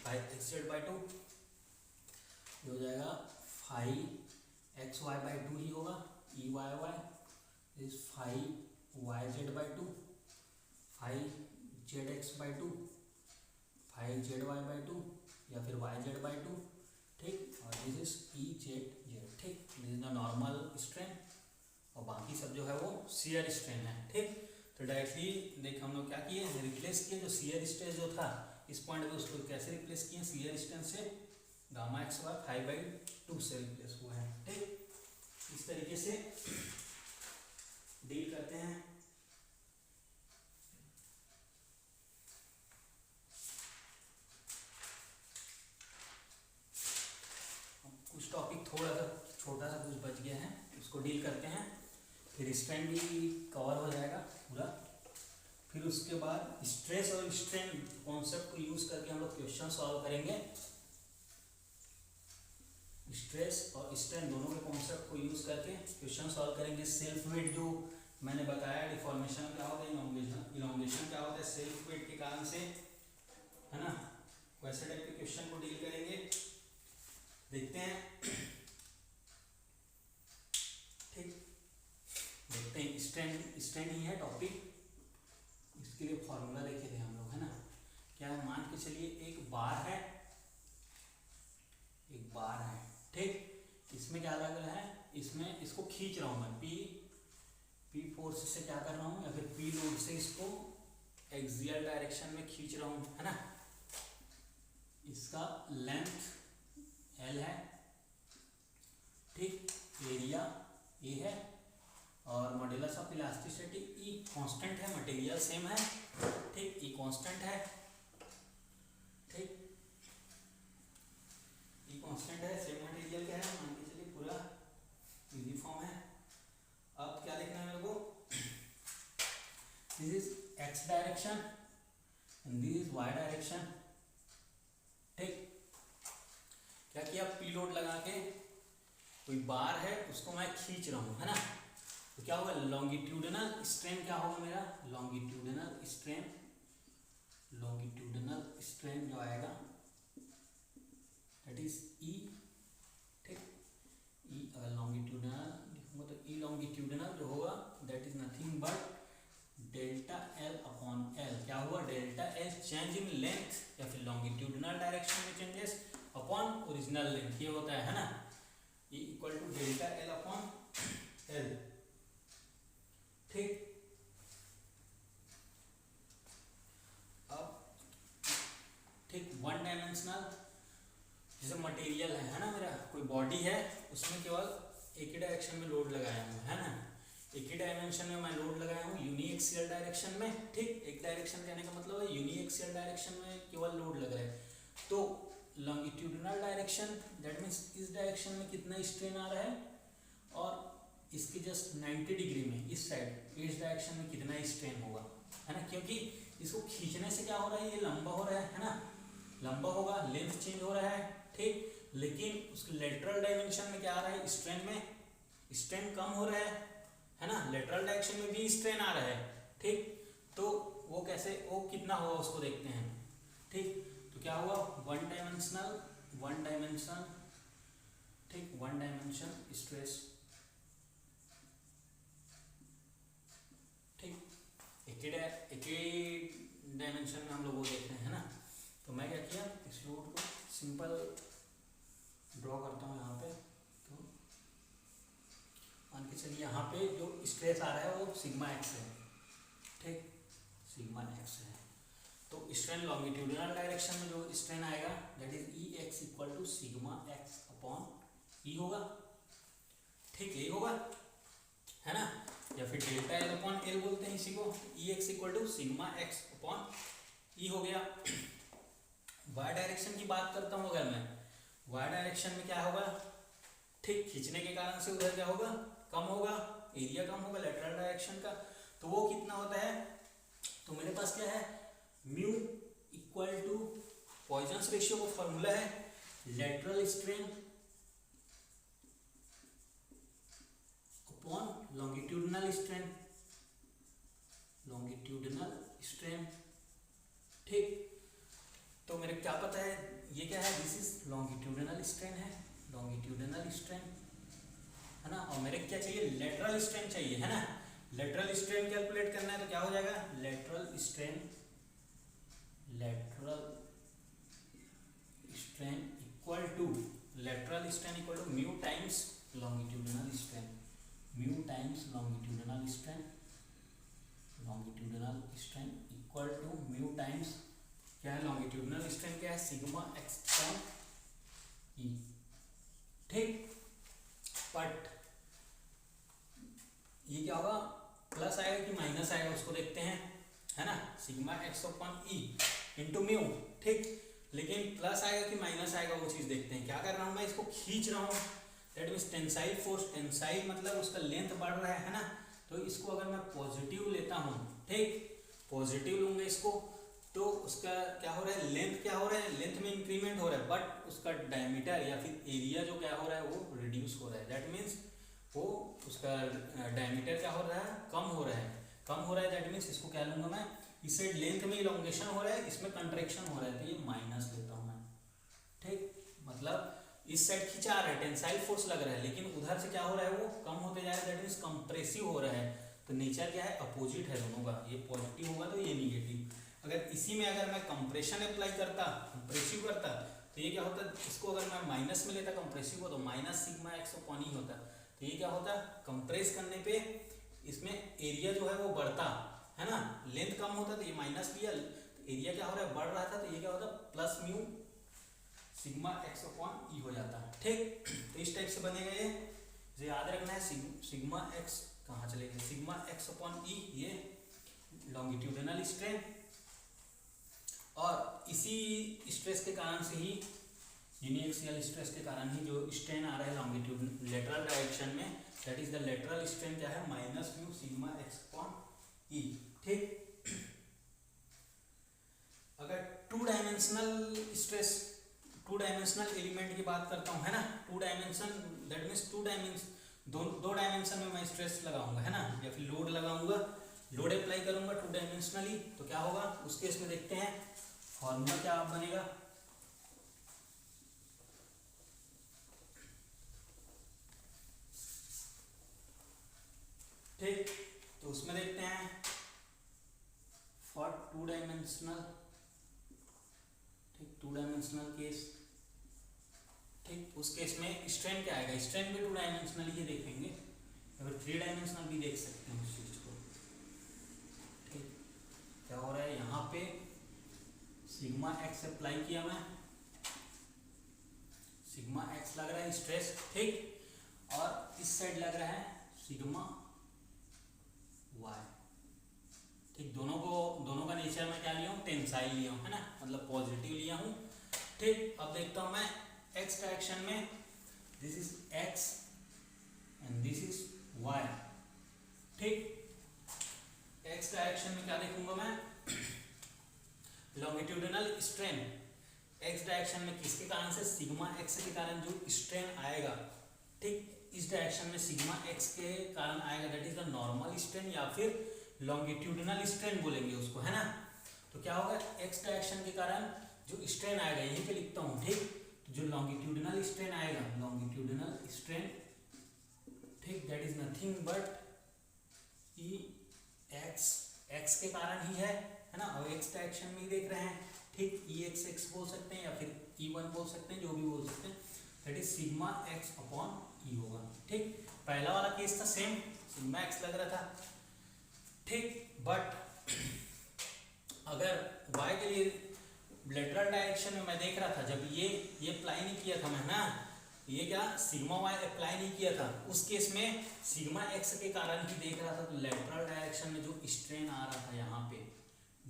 5xz/2 ये हो जाएगा 5xy/2 ही होगा, E Y Y is 5yz/2 5zx/2 5zy/2 या फिर yz/2, ठीक। और this is E Z Z, ठीक। This is the normal strain और बाकी सब जो है वो शियर स्ट्रेन है, ठीक। तो डायरेक्टली देख हम लोग क्या किए, रिप्लेस किए जो शियर स्ट्रेन जो था इस पॉइंट पे, उसको कैसे रिप्लेस किए, शियर स्ट्रेन से गामा एक्स वाई 5/2 से रिप्लेस हुआ है, ठीक। इस तरीके से डील करते हैं। कुछ टॉपिक थोड़ा सा छोटा सा कुछ बच गया है, उसको डील करते हैं, फिर स्ट्रेन भी कवर हो जाएगा पूरा। फिर उसके बाद स्ट्रेस और स्ट्रेन कॉन्सेप्ट को यूज करके हम लोग क्वेश्चन सॉल्व करेंगे। स्ट्रेस और स्ट्रेन दोनों के कॉन्सेप्ट को यूज करके क्वेश्चन सॉल्व करेंगे। सेल्फ वेट जो मैंने बताया, डिफॉर्मेशन क्या होता है, इलोंगेशन क्या होता है सेल्फ वेट के कारण से, है ना, वैसे टाइप के क्वेश्चन को डील करेंगे, देखते हैं, ठीक। देखते हैं, स्ट्रेन ही है टॉपिक, इसके लिए फॉर्मूला देखे थे हम लोग, है ना। क्या है, मान के चलिए एक बार है, ठीक। इसमें क्या लग रहा है, इसमें इसको खींच रहा हूं मैं, पी फोर्स से क्या कर रहा हूं, या फिर पी लोड से इसको एक्सियल डायरेक्शन में खींच रहा हूं, है ना। इसका लेंथ एल है, ठीक। एरिया ए है और modulus of elasticity E constant है, मटेरियल सेम है, ठीक। ई कांस्टेंट है, ठीक। ई कांस्टेंट है, सेम मटेरियल क्या है, मान के चलिए पूरा यूनिफॉर्म है। अब क्या लिखना है मेरे को, this is x direction and this is y direction, ठीक। क्या किया, पी लोड लगा के कोई बार है उसको मैं खींच रहा हूं, है ना। तो क्या होगा, लॉन्गिट्यूडनल स्ट्रेन क्या होगा मेरा, लॉन्गिट्यूडनल स्ट्रेन जो आएगा दैट इज ई, ठीक। ई अगर लॉन्गिट्यूडनल लिखूंगा तो ई लॉन्गिट्यूडनल जो होगा that is nothing but delta L upon L. क्या हुआ, delta L change in length या फिर लॉन्गिट्यूडनल डायरेक्शन में चेंजेस अपॉन ओरिजिनल लेंथ, ये होता है ना, e equal to delta L upon L, ठीक। अब ठीक, वन डायमेंशनल जैसे मटेरियल है ना, मेरा कोई बॉडी है उसमें केवल एक ही डायरेक्शन में लोड लगाया हूँ, है ना, एक ही डायमेंशन में मैं लोड लगाया हूँ यूनिएक्सियल डायरेक्शन में, ठीक। एक डायरेक्शन कहने का मतलब है यूनिएक्सियल डायरेक्शन में केवल लोड लग रहा है। तो लॉन्गिट्यूडनल डायरेक्शन दैट मीन्स इस डायरेक्शन में कितना स्ट्रेन आ रहा है और इसके जस्ट 90 डिग्री में इस साइड इस डायरेक्शन में कितना स्ट्रेन होगा, है ना। क्योंकि इसको खींचने से क्या हो रहा है, ये लंबा हो रहा है ना, लंबा होगा, लेंथ चेंज हो रहा है, ठीक। लेकिन उसके लेटरल डायमेंशन में क्या आ रहा है, स्ट्रेन में स्ट्रेन कम हो रहा है ना, लेटरल डायरेक्शन में भी स्ट्रेन आ रहा है, ठीक। तो वो कैसे, वो कितना होगा उसको देखते हैं, ठीक। तो क्या हुआ, वन डायमेंशन, ठीक, वन डायमेंशन स्ट्रेस, ठीक, एक ही डायमेंशन में हम लोग वो देख रहे हैं ना। तो मैं क्या किया, इस लोड को सिंपल ड्रॉ करता हूँ यहाँ पे। तो मान के चलिए यहाँ पे जो स्ट्रेस आ रहा है वो सिग्मा एक्स है, ठीक, सिग्मा एक्स है। तो स्ट्रेन लॉन्गिट्यूडिनल डायरेक्शन में जो स्ट्रेन आएगा that is E X equal to sigma X upon E होगा, ठीक, यही होगा, है ना, या फिर डेल्टा एल अपॉन एल बोलते हैं इसी को। E X equal to sigma X upon E हो गया। वाई डायरेक्शन की बात करता हूँ अगर मैं, वाई डायरेक्शन में क्या होगा, ठीक, खींचने के कारण से उधर क्या होगा, कम होगा, एरिया कम होगा लेटरल डायरेक्शन का। तो वो कितना होता है, तो मेरे पास क्या है, mu equal to Poisson's ratio का फॉर्मूला है lateral strain upon longitudinal strain, ठीक। तो मेरे क्या पता है, ये क्या है, दिस इज लॉन्गिट्यूडिनल स्ट्रेन है, लॉन्गिट्यूडिनल स्ट्रेन, है ना, और मेरे क्या चाहिए, लेटरल स्ट्रेन चाहिए, है ना। लेटरल स्ट्रेन कैलकुलेट करना है तो क्या हो जाएगा, lateral strain equal to mu times longitudinal strain equal to mu times क्या है, लॉन्गिट्यूडिनल स्ट्रेन क्या है, सिग्मा एक्स अपॉन ई, ठीक। बट ये क्या होगा, प्लस आएगा कि माइनस आएगा उसको देखते हैं, है ना, sigma X upon E into mu, ठीक। लेकिन प्लस आएगा कि माइनस आएगा वो चीज देखते हैं। क्या कर रहा हूँ मैं, इसको खींच रहा हूँ, that means tensile force, tensile मतलब उसका लेंथ बढ़ रहा है ना। तो इसको अगर मैं पॉजिटिव लेता हूँ, ठीक, पॉजिटिव लूंगा इसको, तो उसका क्या हो रहा है, लेंथ क्या हो रहा है, लेंथ में इंक्रीमेंट हो रहा है, बट उसका डायमीटर या फिर एरिया जो क्या हो रहा है वो रिड्यूस हो रहा है। दैट मीन्स वो उसका डायमीटर क्या हो रहा है, कम हो रहा है, दैट मीन्स इसको क्या लूंगा मैं, इसे लेंथ में इलोंगेशन हो रहा है, इसमें कंट्रैक्शन हो रहा है, तो ये माइनस लेता हूँ मैं, ठीक। मतलब इस साइड खिंचा रहा है, टेंसाइल फोर्स लग रहा है, लेकिन उधर से क्या हो रहा है, वो कम होते जा रहा है, दैट मीन्स कंप्रेसिव हो रहा है। तो नेचर क्या है, अपोजिट है दोनों का, ये पॉजिटिव होगा तो ये निगेटिव। अगर इसी में अगर मैं कंप्रेशन अप्लाई करता, कंप्रेसिव करता, तो ये क्या होता, इसको अगर मैं माइनस में लेता कंप्रेसिव को, तो माइनस सिग्मा एक्स अपॉन ई होता। तो ये क्या होता, कंप्रेस करने पे इसमें एरिया जो है वो बढ़ता, है ना, लेंथ कम होता तो ये माइनस लिया, तो एरिया क्या हो रहा है, बढ़ रहा था, तो ये क्या होता, plus mu sigma X upon E हो जाता, ठीक। तो इस टाइप से बनेगा ये, जो याद रखना है, सिग्मा एक्स कहाँ चले गए, सिग्मा एक्स अपॉन ई, ये लॉन्गिट्यूडिनल स्ट्रेन, और इसी स्ट्रेस के कारण से ही, यूनिएक्सियल स्ट्रेस के कारण ही जो स्ट्रेन आ रहा है लॉन्गिट्यूड लेटरल डायरेक्शन में, that is the lateral strain क्या है, minus mu sigma X upon E, ठीक। अगर two dimensional stress, two dimensional element की बात करता हूँ, है ना, टू डायमेंशन, दैट मीन्स दो डायमेंशन में मैं स्ट्रेस लगाऊंगा, है ना, या फिर लोड लगाऊंगा, लोड अप्लाई करूंगा टू डायमेंशनली, तो क्या होगा उस केस में देखते हैं, फॉर्मूला क्या बनेगा, ठीक। तो उसमें देखते हैं फॉर टू डायमेंशनल, ठीक, टू डायमेंशनल केस, ठीक, उस केस में स्ट्रेन क्या आएगा, स्ट्रेन भी टू डायमेंशनल ही देखेंगे, अगर थ्री डायमेंशनल भी देख सकते हैं उस चीज को, ठीक। क्या हो रहा है, यहाँ पे सिग्मा एक्स अप्लाई किया मैं, सिग्मा एक्स लग रहा है स्ट्रेस, ठीक, और इस साइड लग रहा है सिग्मा वाई, ठीक। दोनों का नेचर में क्या लिया हूँ, टेंसाइल लिया हूँ, है ना, मतलब पॉजिटिव लिया हूँ, ठीक। अब देखता हूँ मैं एक्स डायरेक्शन में, this is x and this is y, ठीक। एक्स डायरेक्शन में क्या देखूंगा मैं, लॉन्गिट्यूडिनल स्ट्रेन, एक्स डायरेक्शन में किसके कारण से, सिग्मा एक्स के कारण जो स्ट्रेन आएगा, ठीक, इस डायरेक्शन में सिग्मा एक्स के कारण आएगा, that is the normal strain या फिर लॉन्गिट्यूडिनल स्ट्रेन बोलेंगे उसको, है ना। तो क्या होगा, एक्स डायरेक्शन के कारण जो स्ट्रेन आएगा यहीं पे लिखता हूँ, ठीक, जो लॉन्गिट्यूडिनल स्ट्रेन आएगा, लॉन्गिट्यूडिनल स्ट्रेन, ठीक, that is nothing but e X, x के कारण ही है ना, और एक्स डायरेक्शन में ही देख रहे हैं, ठीक, ई एक्स एक्स बोल सकते हैं या फिर ई वन बोल सकते हैं, जो भी बोल सकते हैं, that is sigma X upon E होगा, ठीक। पहला वाला केस था सेम, सिग्मा एक्स लग रहा था, ठीक, बट अगर y के लिए लेटरल डायरेक्शन में मैं देख रहा था, जब ये अप्लाई नहीं किया था मैं ना, ये क्या सिग्मा y अप्लाई नहीं किया था, उस केस में सिग्मा x के कारण ही देख रहा था, तो लेटरल डायरेक्शन में जो स्ट्रेन आ रहा था यहाँ पे,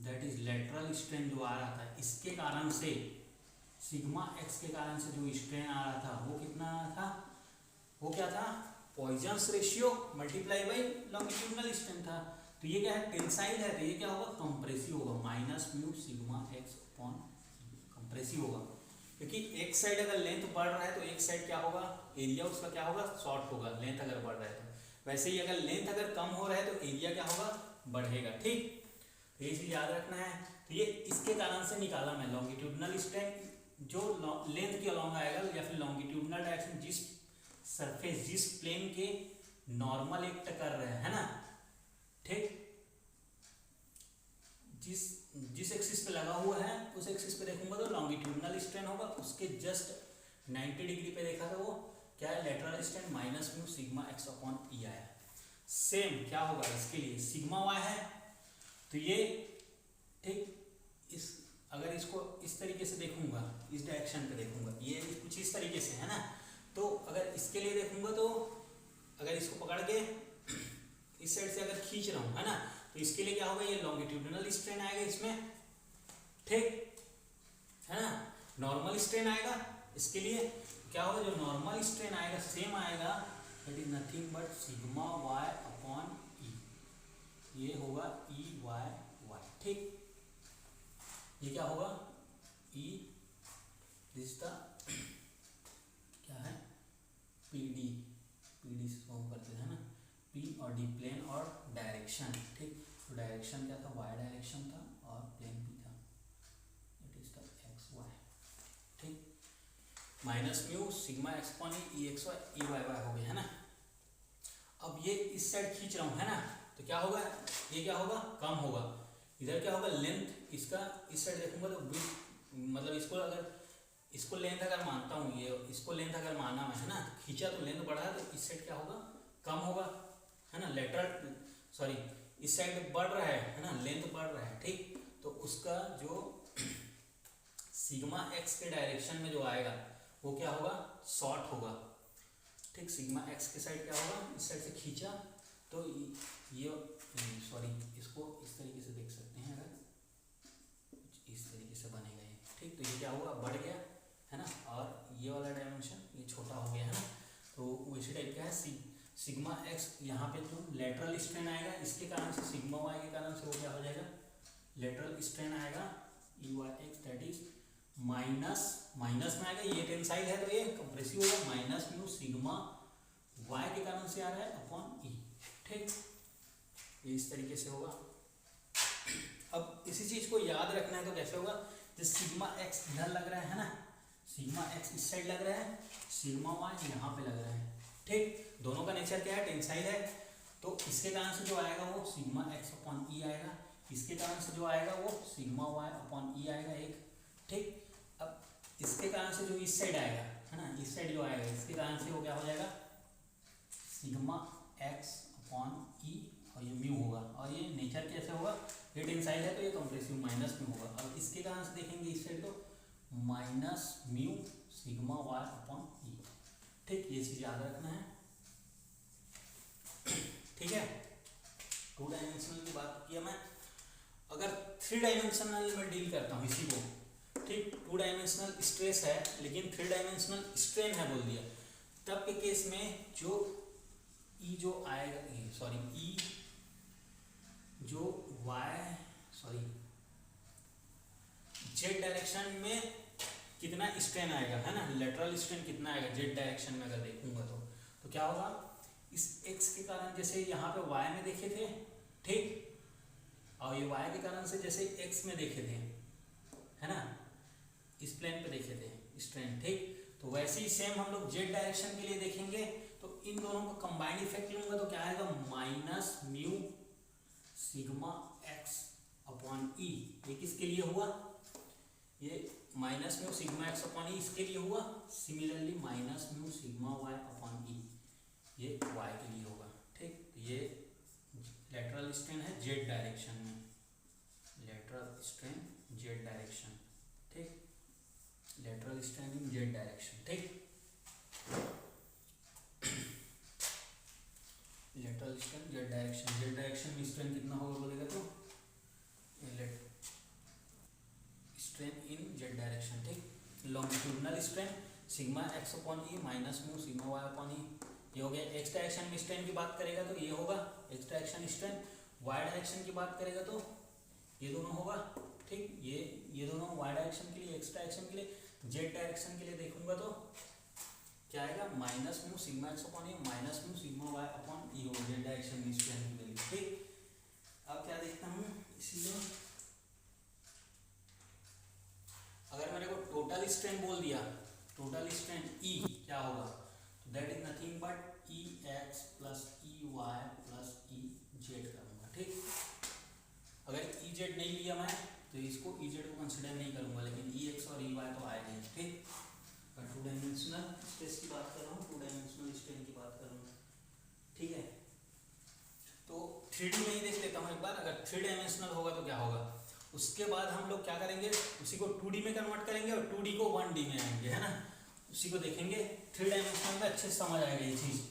दैट इज लेटरल स्ट्रेन जो आ रहा था, इसके कारण से सिग्मा x के कारण से जो स्ट्रेन आ रहा था वो कितना आ रहा था, वो क्या था, Poisson's ratio multiply by longitudinal strain था। तो ये क्या है, टेंसाइल है, तो ये क्या होगा, कंप्रेसिव होगा, minus mu sigma X upon compressive होगा, क्योंकि एक साइड अगर लेंथ बढ़ रहा है तो एक साइड क्या होगा, एरिया उसका क्या होगा, शॉर्ट होगा, लेंथ अगर बढ़ रहा है तो। वैसे ही अगर लेंथ अगर कम हो रहा है तो एरिया क्या होगा, बढ़ेगा, ठीक। तो ये चीज याद रखना है। तो ये इसके कारण से निकाला मैं लॉन्गिट्यूडिनल स्ट्रेन, जो लेंथ के अलॉन्ग आएगा या फिर लॉन्गिट्यूडिनल डायरेक्शन जिस सरफेस जिस प्लेन के नॉर्मल एक्ट कर रहे हैं, है ना, ठीक, जिस एक्सिस पे लगा हुआ है उस एक्सिस पे देखूंगा तो लॉन्गिट्यूडिनल स्ट्रेन होगा, उसके जस्ट 90 डिग्री पे देखा था वो क्या है, lateral strain minus mu sigma X upon E आया। सेम क्या होगा इसके लिए, सिग्मा वाई है तो ये, ठीक, इस अगर इसको इस तरीके से देखूंगा, इस डायरेक्शन पे देखूंगा, ये कुछ इस तरीके से है ना, तो अगर इसके लिए देखूंगा तो अगर इसको पकड़ के इस साइड से अगर खींच रहा हूँ, है ना, तो इसके लिए क्या होगा, ये लॉन्गिट्यूडिनल स्ट्रेन आएगा इसमें, ठीक है ना, नॉर्मल स्ट्रेन आएगा इसके लिए, क्या होगा, जो नॉर्मल स्ट्रेन आएगा सेम आएगा, that is nothing but sigma Y upon E, ये होगा ई वाई वाई, ठीक, ये क्या होगा, ई दिस द क्या है, पीडी, पीडी से फॉर्म करते हैं ना, पी और डी प्लेन और डायरेक्शन, ठीक, तो डायरेक्शन क्या था, वाई डायरेक्शन था और प्लेन पी था, it is the X Y, ठीक, minus mu sigma X upon E X Y E Y Y हो गया, है ना। अब ये इस साइड खींच रहा हूँ, है ना, तो क्या होगा, ये क्या होगा, कम होगा, इधर क्या होगा, लेंथ इसका इस साइड देखूंगा तो मतलब इसको अगर इसको लेंथ अगर मानता हूँ, ये इसको लेंथ अगर माना मैं, है ना, खींचा तो लेंथ बढ़ा तो इस साइड क्या होगा, कम होगा, है ना, लेटरल सॉरी इस साइड बढ़ रहा है ना, लेंथ बढ़ रहा है, ठीक, तो उसका जो सिग्मा एक्स के डायरेक्शन में जो आएगा वो क्या होगा, शॉर्ट होगा, ठीक, सिग्मा एक्स के साइड क्या होगा, इस साइड से खींचा तो ये सॉरी इसको इस तरीके से देख सकते हैं, अगर इस तरीके से बनेगा ये, ठीक, तो ये क्या होगा, बढ़ गया, है ना, और ये वाला डायमेंशन ये छोटा हो गया, है ना, तो वैसे टाइप का है सिग्मा एक्स, यहाँ पे जो लेटरल स्ट्रेन आएगा इसके कारण से सिग्मा वाई के कारण से वो क्या हो जाएगा, लेटरल स्ट्रेन आएगा e y x, that is minus minus में आएगा, ये टेंसाइल है तो ये कंप्रेसिव होगा, माइनस म्यू सिग्मा वाई के कारण से आ रहा है अपॉन ई, ठीक, ये इस तरीके से होगा। अब इसी चीज को याद रखना है तो कैसे होगा, जैसे सिग्मा एक्स इधर लग रहा है ना, सिग्मा एक्स इस साइड लग रहा है, सिग्मा वाई यहाँ पे लग रहा है, ठीक, दोनों का नेचर क्या है, टेंसाइल है, तो इसके कारण से जो आएगा वो सिग्मा एक्स अपॉन ई आएगा, इसके कारण से जो आएगा वो सिग्मा वाई अपॉन ई आएगा एक, ठीक। अब इसके कारण से जो इस साइड आएगा, है ना, इस साइड जो आएगा इसके कारण से वो क्या हो जाएगा, सिग्मा एक्स अपॉन ई, और ये म्यू होगा, और ये नेचर कैसे होगा, ये टेंसाइल है तो ये कंप्रेसिव माइनस में होगा, और इसके कारण से देखेंगे इस साइड तो minus mu sigma Y upon E, ठीक, ये चीज याद रखना है, ठीक है। 2 डायमेंशनल की बात किया मैं, अगर 3 डायमेंशनल में डील करता हूँ इसी को, ठीक, 2 डायमेंशनल स्ट्रेस है लेकिन 3 डायमेंशनल स्ट्रेन है बोल दिया, तब के केस में जो ई जो आएगा, सॉरी ई जो वाई सॉरी जेड डायरेक्शन में कितना स्ट्रेन आएगा, है ना, लेटरल स्ट्रेन कितना आएगा जेड डायरेक्शन में अगर देखूंगा तो क्या होगा, इस एक्स के कारण जैसे यहाँ पे वाई में देखे थे, ठीक, और ये वाई के कारण से जैसे एक्स में देखे थे, है ना, इस प्लेन पे देखे थे स्ट्रेन, ठीक। तो वैसे ही सेम हम लोग जेड डायरेक्शन के लिए देखेंगे, तो इन दोनों का कंबाइंड इफेक्ट लूंगा तो क्या आएगा, minus mu sigma X upon E. ये किसके लिए हुआ, ये minus mu sigma X upon E इसके लिए हुआ। Similarly minus mu sigma Y upon E ये वाई के लिए होगा, ठीक। ये लेटरल स्ट्रेन है जेड डायरेक्शन में, लेटरल स्ट्रेन जेड डायरेक्शन, ठीक। Lateral strain in Z direction, ठीक। Lateral strain Z direction, Z direction में स्ट्रेन कितना होगा बोलेगा तो स्ट्रेन इन जेड डायरेक्शन, ठीक। Longitudinal strain sigma X upon E minus mu sigma Y upon E, ये हो गया। एक्स डायरेक्शन में स्ट्रेन की बात करेगा तो ये होगा x direction strain, y direction की बात करेगा तो ये दोनों होगा, ठीक। ये दोनों वाई डायरेक्शन के लिए, एक्स डायरेक्शन के लिए। जेड डायरेक्शन के लिए देखूंगा तो क्या आएगा, minus mu sigma X upon E minus mu sigma Y upon E होगा जेड डायरेक्शन में स्ट्रेन के लिए, ठीक। अब क्या देखता हूँ, इसीलिए अगर मेरे को टोटल स्ट्रेन बोल दिया, टोटल स्ट्रेन ई क्या होगा, तो that is nothing but e x plus E Y plus E z करूँगा, ठीक। अगर ई जेड नहीं लिया मैं तो इसको ई जेड को कंसिडर नहीं करूँगा, लेकिन ई एक्स और ई वाई तो आएगा, ठीक। और टू डायमेंशनल स्ट्रेस की बात कर रहा हूँ, टू डायमेंशनल स्ट्रेन की बात कर रहा हूँ, ठीक है। तो 3D में ही देख लेता हूँ एक बार, अगर 3 डायमेंशनल होगा तो क्या होगा। उसके बाद हम लोग क्या करेंगे, उसी को 2D में कन्वर्ट करेंगे और 2D को 1D में आएंगे, है ना, उसी को देखेंगे। 3 डायमेंशनल में अच्छे से समझ आएगा ये चीज़।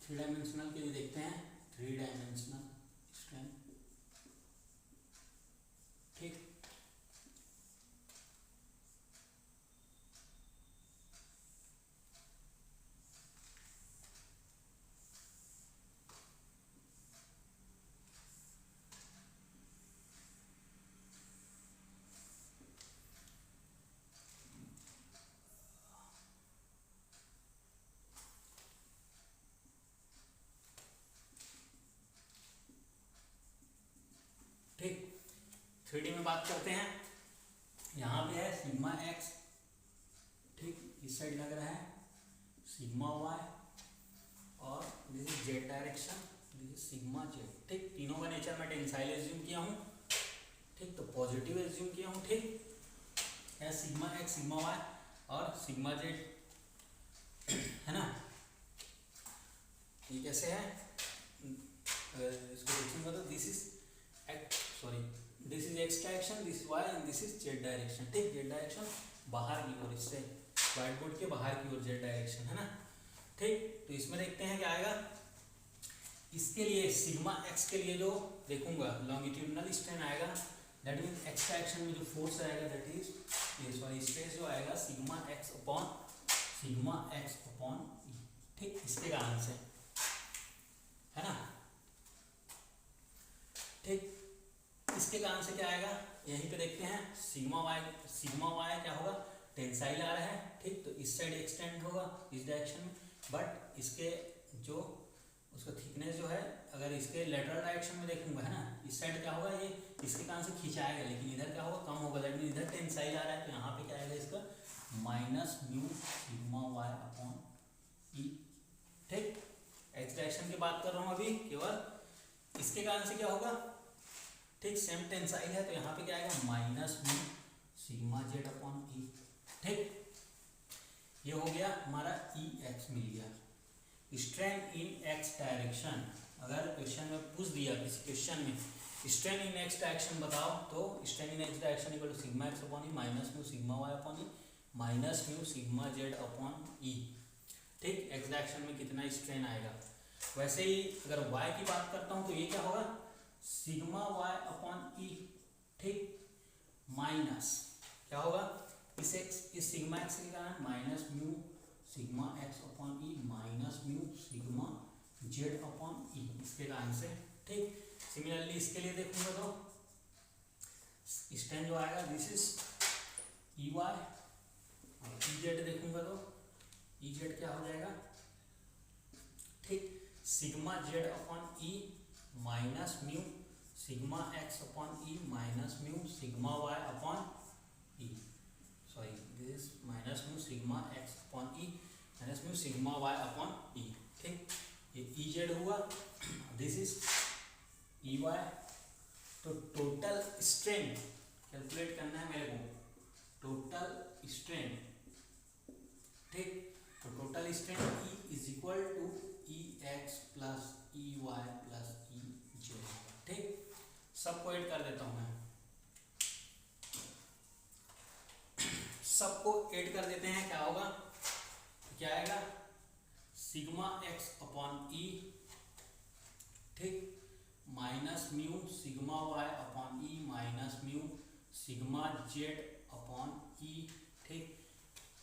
थ्री डायमेंशनल के लिए देखते हैं, 3 डायमेंशनल स्ट्रेन, ठीक। ठीक, 3D में बात करते हैं। यहाँ पे है सिग्मा एक्स, ठीक, इस साइड लग रहा है सिग्मा वाई, और this is z direction, this is sigma Z, ठीक। तीनों का नेचर मैं टेंसाइल एज्यूम किया हूँ, ठीक, तो पॉजिटिव एज्यूम किया हूँ, ठीक है। सिग्मा एक्स सिग्मा वाई और सिग्मा जेड, है ना। ये कैसे है, इसको देखूंगा तो this is this is x direction, this y and this is z direction, ठीक। जेड डायरेक्शन बाहर की ओर, इससे व्हाइट बोर्ड के बाहर की ओर जेड डायरेक्शन, है ना, ठीक। तो इसमें देखते हैं क्या आएगा। इसके लिए सिग्मा एक्स के लिए जो देखूंगा लॉन्गिट्यूडनल स्ट्रेन आएगा, दैट मीन एक्स डायरेक्शन में जो फोर्स आएगा दैट इज ये, सॉरी स्ट्रेस जो आएगा सिग्मा एक्स अपॉन ई, ठीक, इसके कारण से, है ना, ठीक। इसके कारण से क्या आएगा, यहीं पे देखते हैं। सिग्मा वाई क्या होगा, टेंसाइल आ रहा है, ठीक। तो इस साइड एक्सटेंड होगा इस डायरेक्शन में, बट इसके जो उसका थिकनेस जो है, अगर इसके लेटरल डायरेक्शन में देखूंगा, है ना, इस साइड क्या होगा, ये इसके कारण से खिंचाएगा, लेकिन इधर क्या होगा, कम होगा, दैट मीन इधर टेंसाइल आ रहा है, तो यहाँ पे क्या आएगा इसका minus mu sigma Y upon E, ठीक। एक्स डायरेक्शन की बात कर रहा हूँ अभी केवल, इसके कारण से क्या होगा, ठीक, सेम टेंसाइल है, तो यहाँ पे क्या आएगा minus mu sigma Z upon E, ठीक। ये हो गया हमारा ई एक्स मिल गया। स्ट्रेन इन एक्स डायरेक्शन, अगर क्वेश्चन में पूछ दिया किसी क्वेश्चन में स्ट्रेन इन एक्स डायरेक्शन बताओ, तो strain in X direction equal to sigma X upon E minus mu sigma Y upon E minus mu sigma Z upon E, ठीक। X direction में कितना स्ट्रेन आएगा। वैसे ही अगर वाई की बात करता हूँ तो ये क्या होगा, सिग्मा वाई अपॉन ई, ठीक, माइनस क्या होगा, इस सिग्मा एक्स के कारण minus mu sigma X upon E minus mu sigma Z upon E, इसके कारण से, ठीक। सिमिलरली इसके लिए देखूंगा तो स्ट्रेन जो आएगा दिस इज ई वाई, और ई जेड देखूंगा तो ई जेड क्या हो जाएगा, ठीक, sigma Z upon E minus mu sigma X upon E minus mu sigma Y upon E, sorry this is minus mu sigma X upon E minus mu sigma Y upon E, ठीक, ये E Z हुआ, this is E Y. तो total strain calculate करना है मेरे को, total strain, ठीक, तो total strain E is equal to E x plus E Y plus E Z, ठीक, सबको ऐड कर देता हूं मैं, सबको ऐड कर देते हैं, क्या होगा, क्या आएगा, सिग्मा एक्स अपॉन ई, ठीक, minus mu sigma Y upon E minus mu sigma Z upon E, ठीक,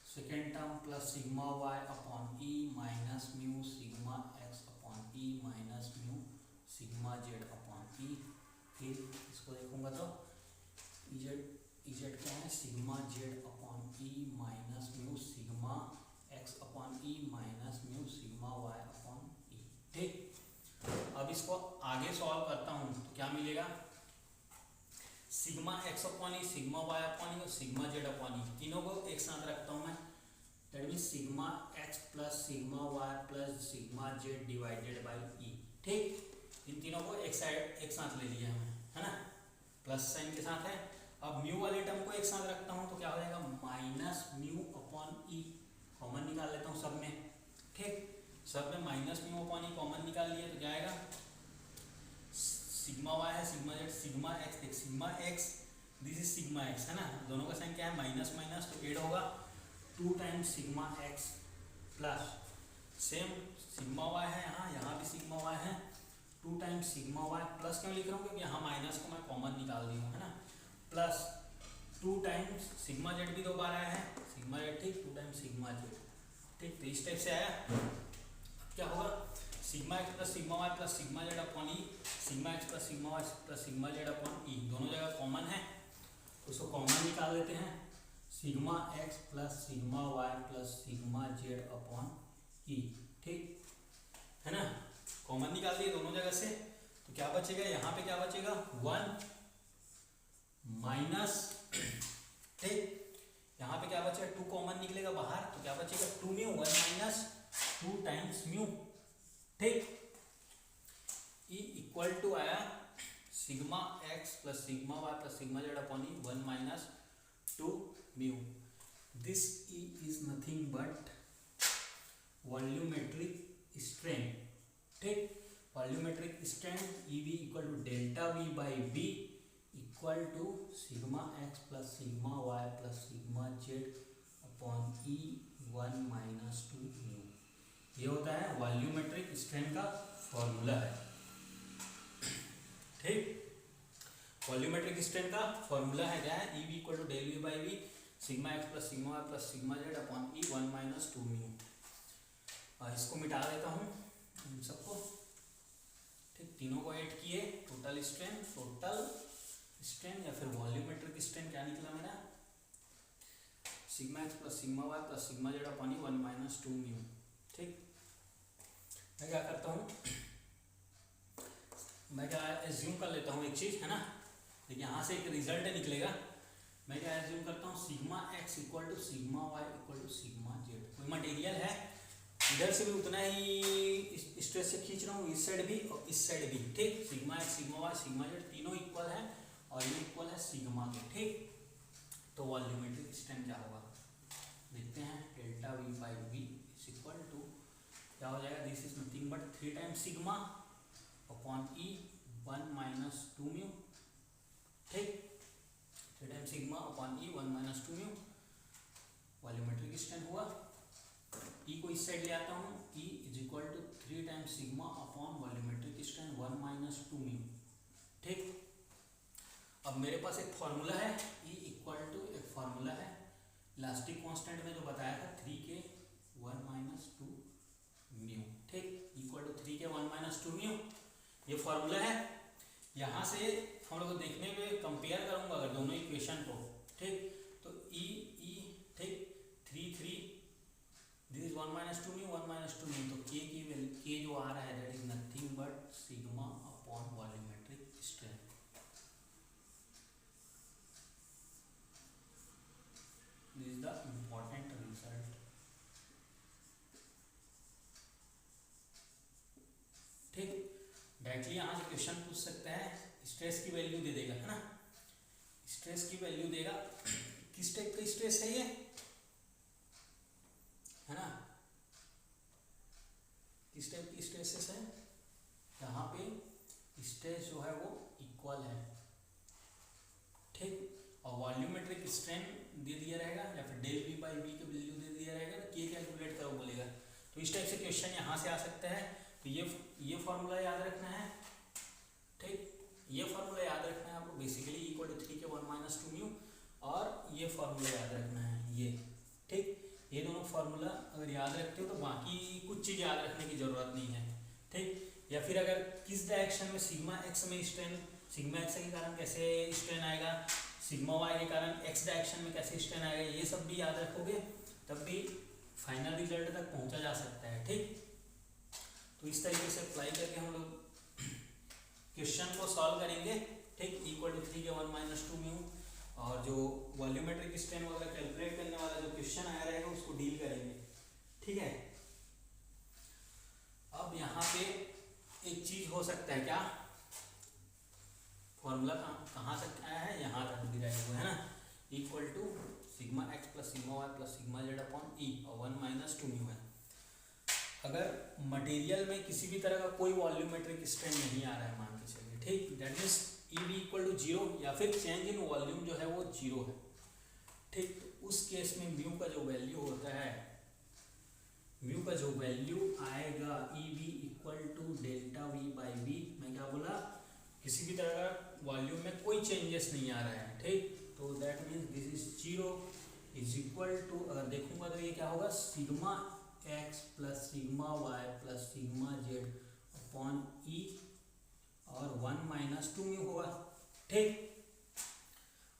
second term plus sigma Y upon E minus mu sigma X upon E minus mu sigma Z upon E, फिर इसको देखूंगा तो E Z क्या है, sigma Z upon E minus mu sigma X upon E minus mu sigma Y upon E, ठीक। अब इसको आगे सॉल्व करता हूं तो क्या मिलेगा, sigma X upon E sigma Y upon E और सिग्मा जेड अपॉन ई, तीनों को एक साथ रखता हूं मैं, that mean sigma x plus sigma Y plus sigma Z divided by E, ठीक, इन तीनों को एक साथ ले लिया है, है ना, प्लस साइन के साथ है। अब म्यू वाले टर्म को एक साथ रखता हूं तो क्या हो जाएगा, माइनस म्यू अपॉन ई, कॉमन निकाल लेता हूं सब में, ठीक, सब में माइनस म्यू अपॉन ई कॉमन निकाल लिए तो क्या आएगा, सिग्मा वाई है सिग्मा जेड सिग्मा एक्स, देख sigma x this is sigma x, है ना, दोनों का साइन क्या है, माइनस माइनस, तो एड होगा 2 times sigma x plus same sigma y है, यहाँ भी सिग्मा वाई है, 2 टाइम्स सिग्मा वाई, प्लस क्यों लिख रहा हूँ, क्योंकि यहाँ माइनस को मैं कॉमन निकाल दी हूँ, है ना, प्लस 2 टाइम्स सिग्मा जेड भी 2 बार आया है, सिग्मा जेड, ठीक, 2 टाइम्स सिग्मा जेड, ठीक, तो इस टाइप से आया। क्या होगा, sigma x plus sigma Y plus sigma Z upon E, sigma x plus sigma Y plus sigma Z upon E, दोनों जगह कॉमन है तो उसको कॉमन निकाल लेते हैं, sigma x plus sigma Y plus sigma Z upon E, ठीक, है ना, कॉमन निकाल दिए दोनों जगह से, तो क्या बचेगा, यहाँ पे क्या बचेगा, 1 माइनस, ठीक, यहाँ पे क्या बचेगा, 2 कॉमन निकलेगा बाहर तो क्या बचेगा, 2 म्यू, 1 माइनस 2 टाइम्स म्यू, ठीक, ई इक्वल टू आया sigma x plus sigma Y plus sigma Z upon E 1 minus 2 mu, this E is nothing but volumetric strain, ठीक, volumetric strain E we equal to delta we by B equal to sigma x plus sigma Y plus sigma Z upon E 1 minus 2 mu, ये होता है volumetric strain का formula है, ठीक, volumetric strain का formula है, क्या है, e we equal to del v by v sigma x plus sigma Y plus sigma Z upon E 1 minus 2 mu. इसको मिटा देता हूँ इन सबको, ठीक, तीनों को ऐड किए, टोटल स्ट्रेन या फिर वॉल्यूमेट्रिक स्ट्रेन क्या निकला मेरा, sigma x plus sigma Y plus sigma Z upon ई 1 माइनस 2 म्यू, ठीक। मैं क्या करता हूँ, मैं क्या एज्यूम कर लेता हूँ एक चीज़, है ना, देखिए यहाँ से एक रिजल्ट निकलेगा, मैं क्या एज्यूम करता हूँ, sigma x equal to sigma y equal to sigma z, कोई मटेरियल है, इधर से भी उतना ही स्ट्रेस से खींच रहा हूँ, इस साइड भी और इस साइड भी, ठीक, sigma x sigma y sigma z तीनों इक्वल है और ये इक्वल है सिग्मा के, ठीक, तो वॉल्यूमेट्रिक स्ट्रेन क्या होगा, देखते हैं, delta we by v is equal to क्या हो जाएगा, this is nothing but 3 times sigma upon E 1 minus 2 mu, ठीक, 3 टाइम्स सिग्मा अपॉन ई 1 माइनस 2 म्यू, वॉल्यूमेट्रिक स्ट्रेन हुआ। ई को इस साइड ले आता हूँ, e is equal to 3 times sigma upon volumetric strain 1 minus 2 mu, ठीक। अब मेरे पास एक फॉर्मूला है, ई इक्वल टू एक फॉर्मूला है इलास्टिक कांस्टेंट में जो बताया था 3 के 1 माइनस 2 म्यू, ठीक, इक्वल टू 3 के 1 माइनस 2 म्यू, ये फॉर्मूला है। यहाँ से हम लोग देखने पे कंपेयर करूँगा अगर दोनों इक्वेशन को, ठीक, तो ई ई ठीक 3 this is 1 minus 2 mu 1 minus 2 mu, तो के जो आ रहा है that is nothing but sigma upon volumetric strain. This is the important result, ठीक। डायरेक्टली यहाँ से क्वेश्चन पूछ सकता है, स्ट्रेस की वैल्यू दे देगा, है ना, स्ट्रेस की वैल्यू देगा, किस टाइप का स्ट्रेस है ये, है ना, किस टाइप की स्ट्रेसेस है, यहाँ पे स्ट्रेस जो है वो इक्वल है, ठीक, और वॉल्यूमेट्रिक स्ट्रेन दे दिया रहेगा या फिर डेल वी बाई वी की वैल्यू दे दिया रहेगा, तो के कैलकुलेट करो बोलेगा। तो इस टाइप से क्वेश्चन यहाँ से आ सकता है। तो ये फॉर्मूला याद रखना है, ठीक, ये फॉर्मूला याद रखना है आपको, बेसिकली इक्वल टू 3 के 1 माइनस 2 म्यू, और ये फॉर्मूला याद रखना है ये, ठीक। ये दोनों फार्मूला अगर याद रखते हो तो बाकी कुछ चीज़ याद रखने की ज़रूरत नहीं है, ठीक। या फिर अगर किस डायरेक्शन में सिग्मा एक्स में स्ट्रेन, सिग्मा एक्स के कारण कैसे स्ट्रेन आएगा, सिग्मा वाई के कारण एक्स डायरेक्शन में कैसे स्ट्रेन आएगा, ये सब भी याद रखोगे तब भी फाइनल रिजल्ट तक पहुंचा जा सकता है, ठीक। तो इस तरीके से अप्लाई करके हम लोग क्वेश्चन को सॉल्व करेंगे, ठीक, इक्वल टू 3 के 1 माइनस 2 म्यू, और जो वॉल्यूमेट्रिक स्ट्रेन वगैरह कैलकुलेट करने वाला जो क्वेश्चन आया रहेगा उसको डील करेंगे, ठीक है। अब यहाँ पे एक चीज हो सकता है, क्या फॉर्मूला कहाँ तक आया है, यहाँ तक डिराइव हुआ है ना, equal to sigma x plus sigma Y plus sigma Z upon E, और 1 माइनस 2 म्यू है। अगर मटेरियल में किसी भी तरह का कोई वॉल्यूमेट्रिक स्ट्रेन नहीं आ रहा है, मान के चलिए, ठीक, that means e b equal to 0 या फिर चेंज इन वॉल्यूम जो है वो 0 है, ठीक। तो उस केस में म्यू का जो वैल्यू होता है, म्यू का जो वैल्यू आएगा e b equal to delta we by v, मैं क्या बोला, किसी भी तरह का वॉल्यूम में कोई चेंजेस नहीं आ रहा है, ठीक। तो that means this is 0 is equal to, अगर देखूंगा तो ये क्या होगा, sigma x plus sigma Y plus sigma Z upon E और 1 माइनस 2 म्यू होगा, ठीक।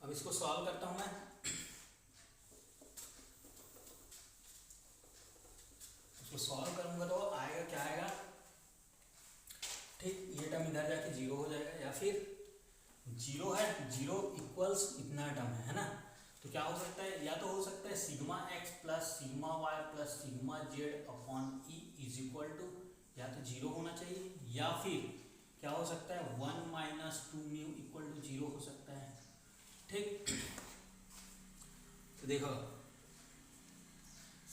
अब इसको सॉल्व करता हूं मैं, इसको सॉल्व करूंगा तो आएगा क्या आएगा, ठीक, ये टर्म इधर जाके 0 हो जाएगा, या फिर 0 है, 0 इक्वल्स इतना टर्म है ना, तो क्या हो सकता है, या तो हो सकता है sigma x plus sigma Y plus sigma Z upon e is equal to, या तो 0 होना चाहिए, या फिर क्या हो सकता है 1 माइनस 2 म्यू इक्वल टू 0 हो सकता है, ठीक। तो देखो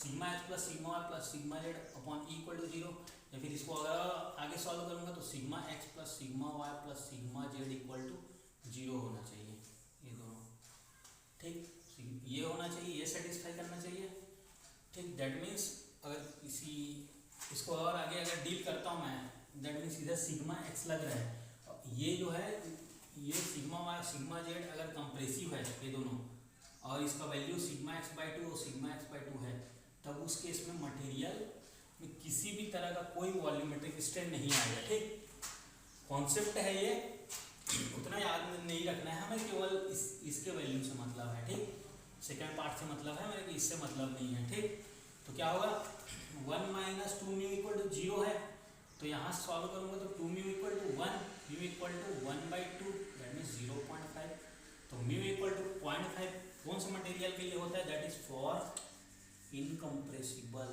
sigma x plus sigma Y plus sigma Z upon e equal to 0, या फिर इसको अगर आगे सॉल्व करूंगा तो sigma x plus sigma Y plus sigma z equal to 0 होना चाहिए, ये दोनों, ठीक, ये होना चाहिए, ये सेटिस्फाई करना चाहिए, ठीक। दैट मीन्स अगर इसको और आगे अगर डील करता हूँ मैं, दैट मीन्स इधर सिग्मा एक्स लग रहा है, ये जो है ये सिग्मा वाई सिग्मा जेड अगर कंप्रेसिव है ये दोनों, और इसका वैल्यू सिग्मा एक्स बाई 2 और सिग्मा एक्स बाई 2 है, तब उस केस में मटेरियल में किसी भी तरह का कोई वॉल्यूमेट्रिक स्ट्रेन नहीं आएगा, ठीक। कॉन्सेप्ट है ये, उतना याद नहीं रखना है हमें, केवल इसके वैल्यू से मतलब है, ठीक। सेकेंड पार्ट से मतलब है मेरे को, इससे मतलब नहीं है, ठीक। तो क्या होगा 1 माइनस 2 म्यू इक्वल टू 0 है, तो यहाँ से सॉल्व करूंगा तो 2 mu equal to 1, mu equal to 1/2 that means 0.5, तो म्यू इक्वल टू 0.5 कौन सा मटेरियल के लिए होता है, that is for incompressible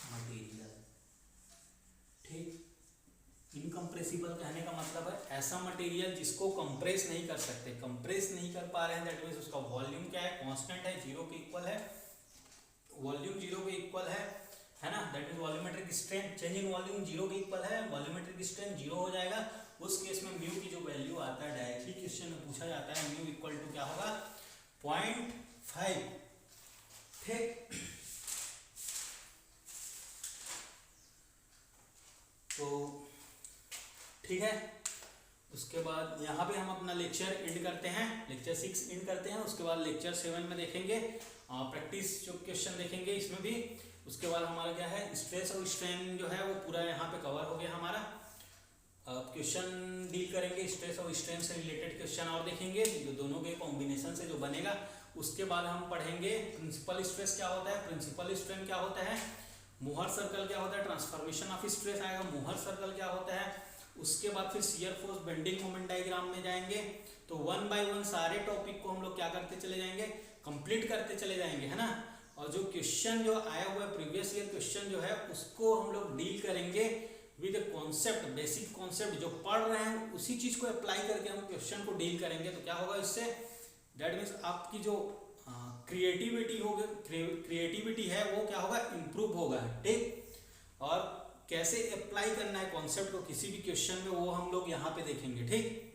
material, ठीक। इनकम्प्रेसिबल कहने का मतलब है ऐसा मटेरियल जिसको कंप्रेस नहीं कर सकते, कंप्रेस नहीं कर पा रहे हैं, दैट मीन्स उसका वॉल्यूम क्या है, कांस्टेंट है, 0 के इक्वल है, वॉल्यूम 0 के इक्वल है ना, that means volumetric strain change in volume 0 के इक्वल है, वॉल्यूमेट्रिक स्ट्रेन 0 हो जाएगा, उस केस में म्यू की जो वैल्यू आता है, डायरेक्टली क्वेश्चन में पूछा जाता है, म्यू इक्वल टू क्या होगा 0.5, ठीक। तो ठीक है, उसके बाद यहाँ पे हम अपना लेक्चर एंड करते हैं, लेक्चर 6 एंड करते हैं, उसके बाद लेक्चर 7 में देखेंगे प्रैक्टिस जो क्वेश्चन देखेंगे, इसमें भी उसके बाद हमारा क्या है, स्ट्रेस और स्ट्रेन जो है वो पूरा यहाँ पे कवर हो गया हमारा। क्वेश्चन डील करेंगे, स्ट्रेस और स्ट्रेन से रिलेटेड क्वेश्चन और देखेंगे जो दोनों के कॉम्बिनेशन से जो बनेगा। उसके बाद हम पढ़ेंगे प्रिंसिपल स्ट्रेस क्या होता है, प्रिंसिपल स्ट्रेन क्या होता है, मोहर सर्कल क्या होता है, ट्रांसफॉर्मेशन ऑफ स्ट्रेस आएगा, मोहर सर्कल क्या होता है। उसके बाद फिर shear force bending moment diagram में जाएंगे। तो वन बाय वन सारे टॉपिक को हम लोग क्या करते चले जाएंगे, कंप्लीट करते चले जाएंगे, है ना। और जो क्वेश्चन जो आया हुआ है प्रीवियस ईयर क्वेश्चन जो है उसको हम लोग डील करेंगे विद कॉन्सेप्ट, बेसिक कॉन्सेप्ट जो पढ़ रहे हैं उसी चीज को अप्लाई करके हम क्वेश्चन को डील करेंगे। तो क्या होगा इससे, दैट मीन्स आपकी जो क्रिएटिविटी होगी, क्रिएटिविटी है वो क्या होगा, इम्प्रूव होगा, ठीक। और कैसे अप्लाई करना है कॉन्सेप्ट को किसी भी क्वेश्चन में वो हम लोग यहाँ पे देखेंगे, ठीक।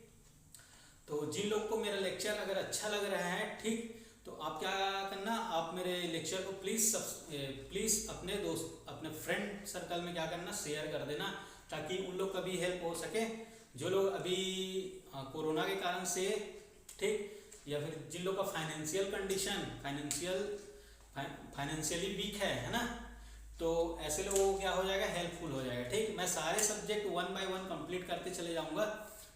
तो जिन लोग को मेरा लेक्चर अगर अच्छा लग रहा है, ठीक, तो आप क्या करना, आप मेरे लेक्चर को प्लीज़ अपने दोस्त, अपने फ्रेंड सर्कल में क्या करना, शेयर कर देना, ताकि उन लोग का भी हेल्प हो सके जो लोग अभी कोरोना के कारण से, ठीक, या फिर जिन लोग का फाइनेंशियल कंडीशन फाइनेंशियली वीक है ना, तो ऐसे लोगों को क्या हो जाएगा, हेल्पफुल हो जाएगा, ठीक। मैं सारे subject one by one complete करते चले जाऊंगा,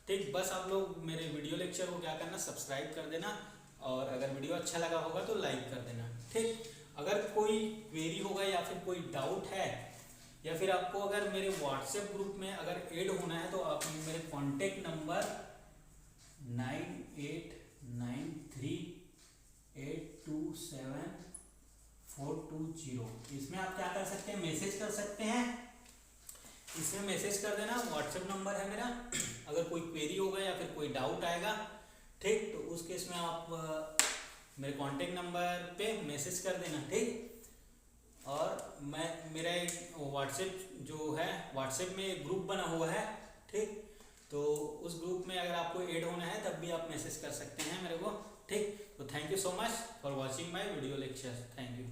ठीक। बस आप लोग मेरे वीडियो लेक्चर को क्या करना, सब्सक्राइब कर देना, और अगर वीडियो अच्छा लगा होगा तो लाइक कर देना, ठीक। अगर कोई क्वेरी होगा या फिर कोई डाउट है, या फिर आपको अगर मेरे व्हाट्सएप ग्रुप में अगर ऐड होना है तो आप मेरे कॉन्टेक्ट नंबर 9893827420, इसमें आप क्या कर सकते हैं, मैसेज कर सकते हैं। इसमें मैसेज कर देना, व्हाट्सएप नंबर है मेरा। अगर कोई क्वेरी होगा या फिर कोई डाउट आएगा, ठीक, तो उस केस में आप मेरे कांटेक्ट नंबर पे मैसेज कर देना, ठीक। और मेरा एक व्हाट्सएप जो है, व्हाट्सएप में एक ग्रुप बना हुआ है, ठीक। तो उस ग्रुप में अगर आपको ऐड होना है तब भी आप मैसेज कर सकते हैं मेरे को, ठीक। तो thank you so much for watching my video lecture, thank you.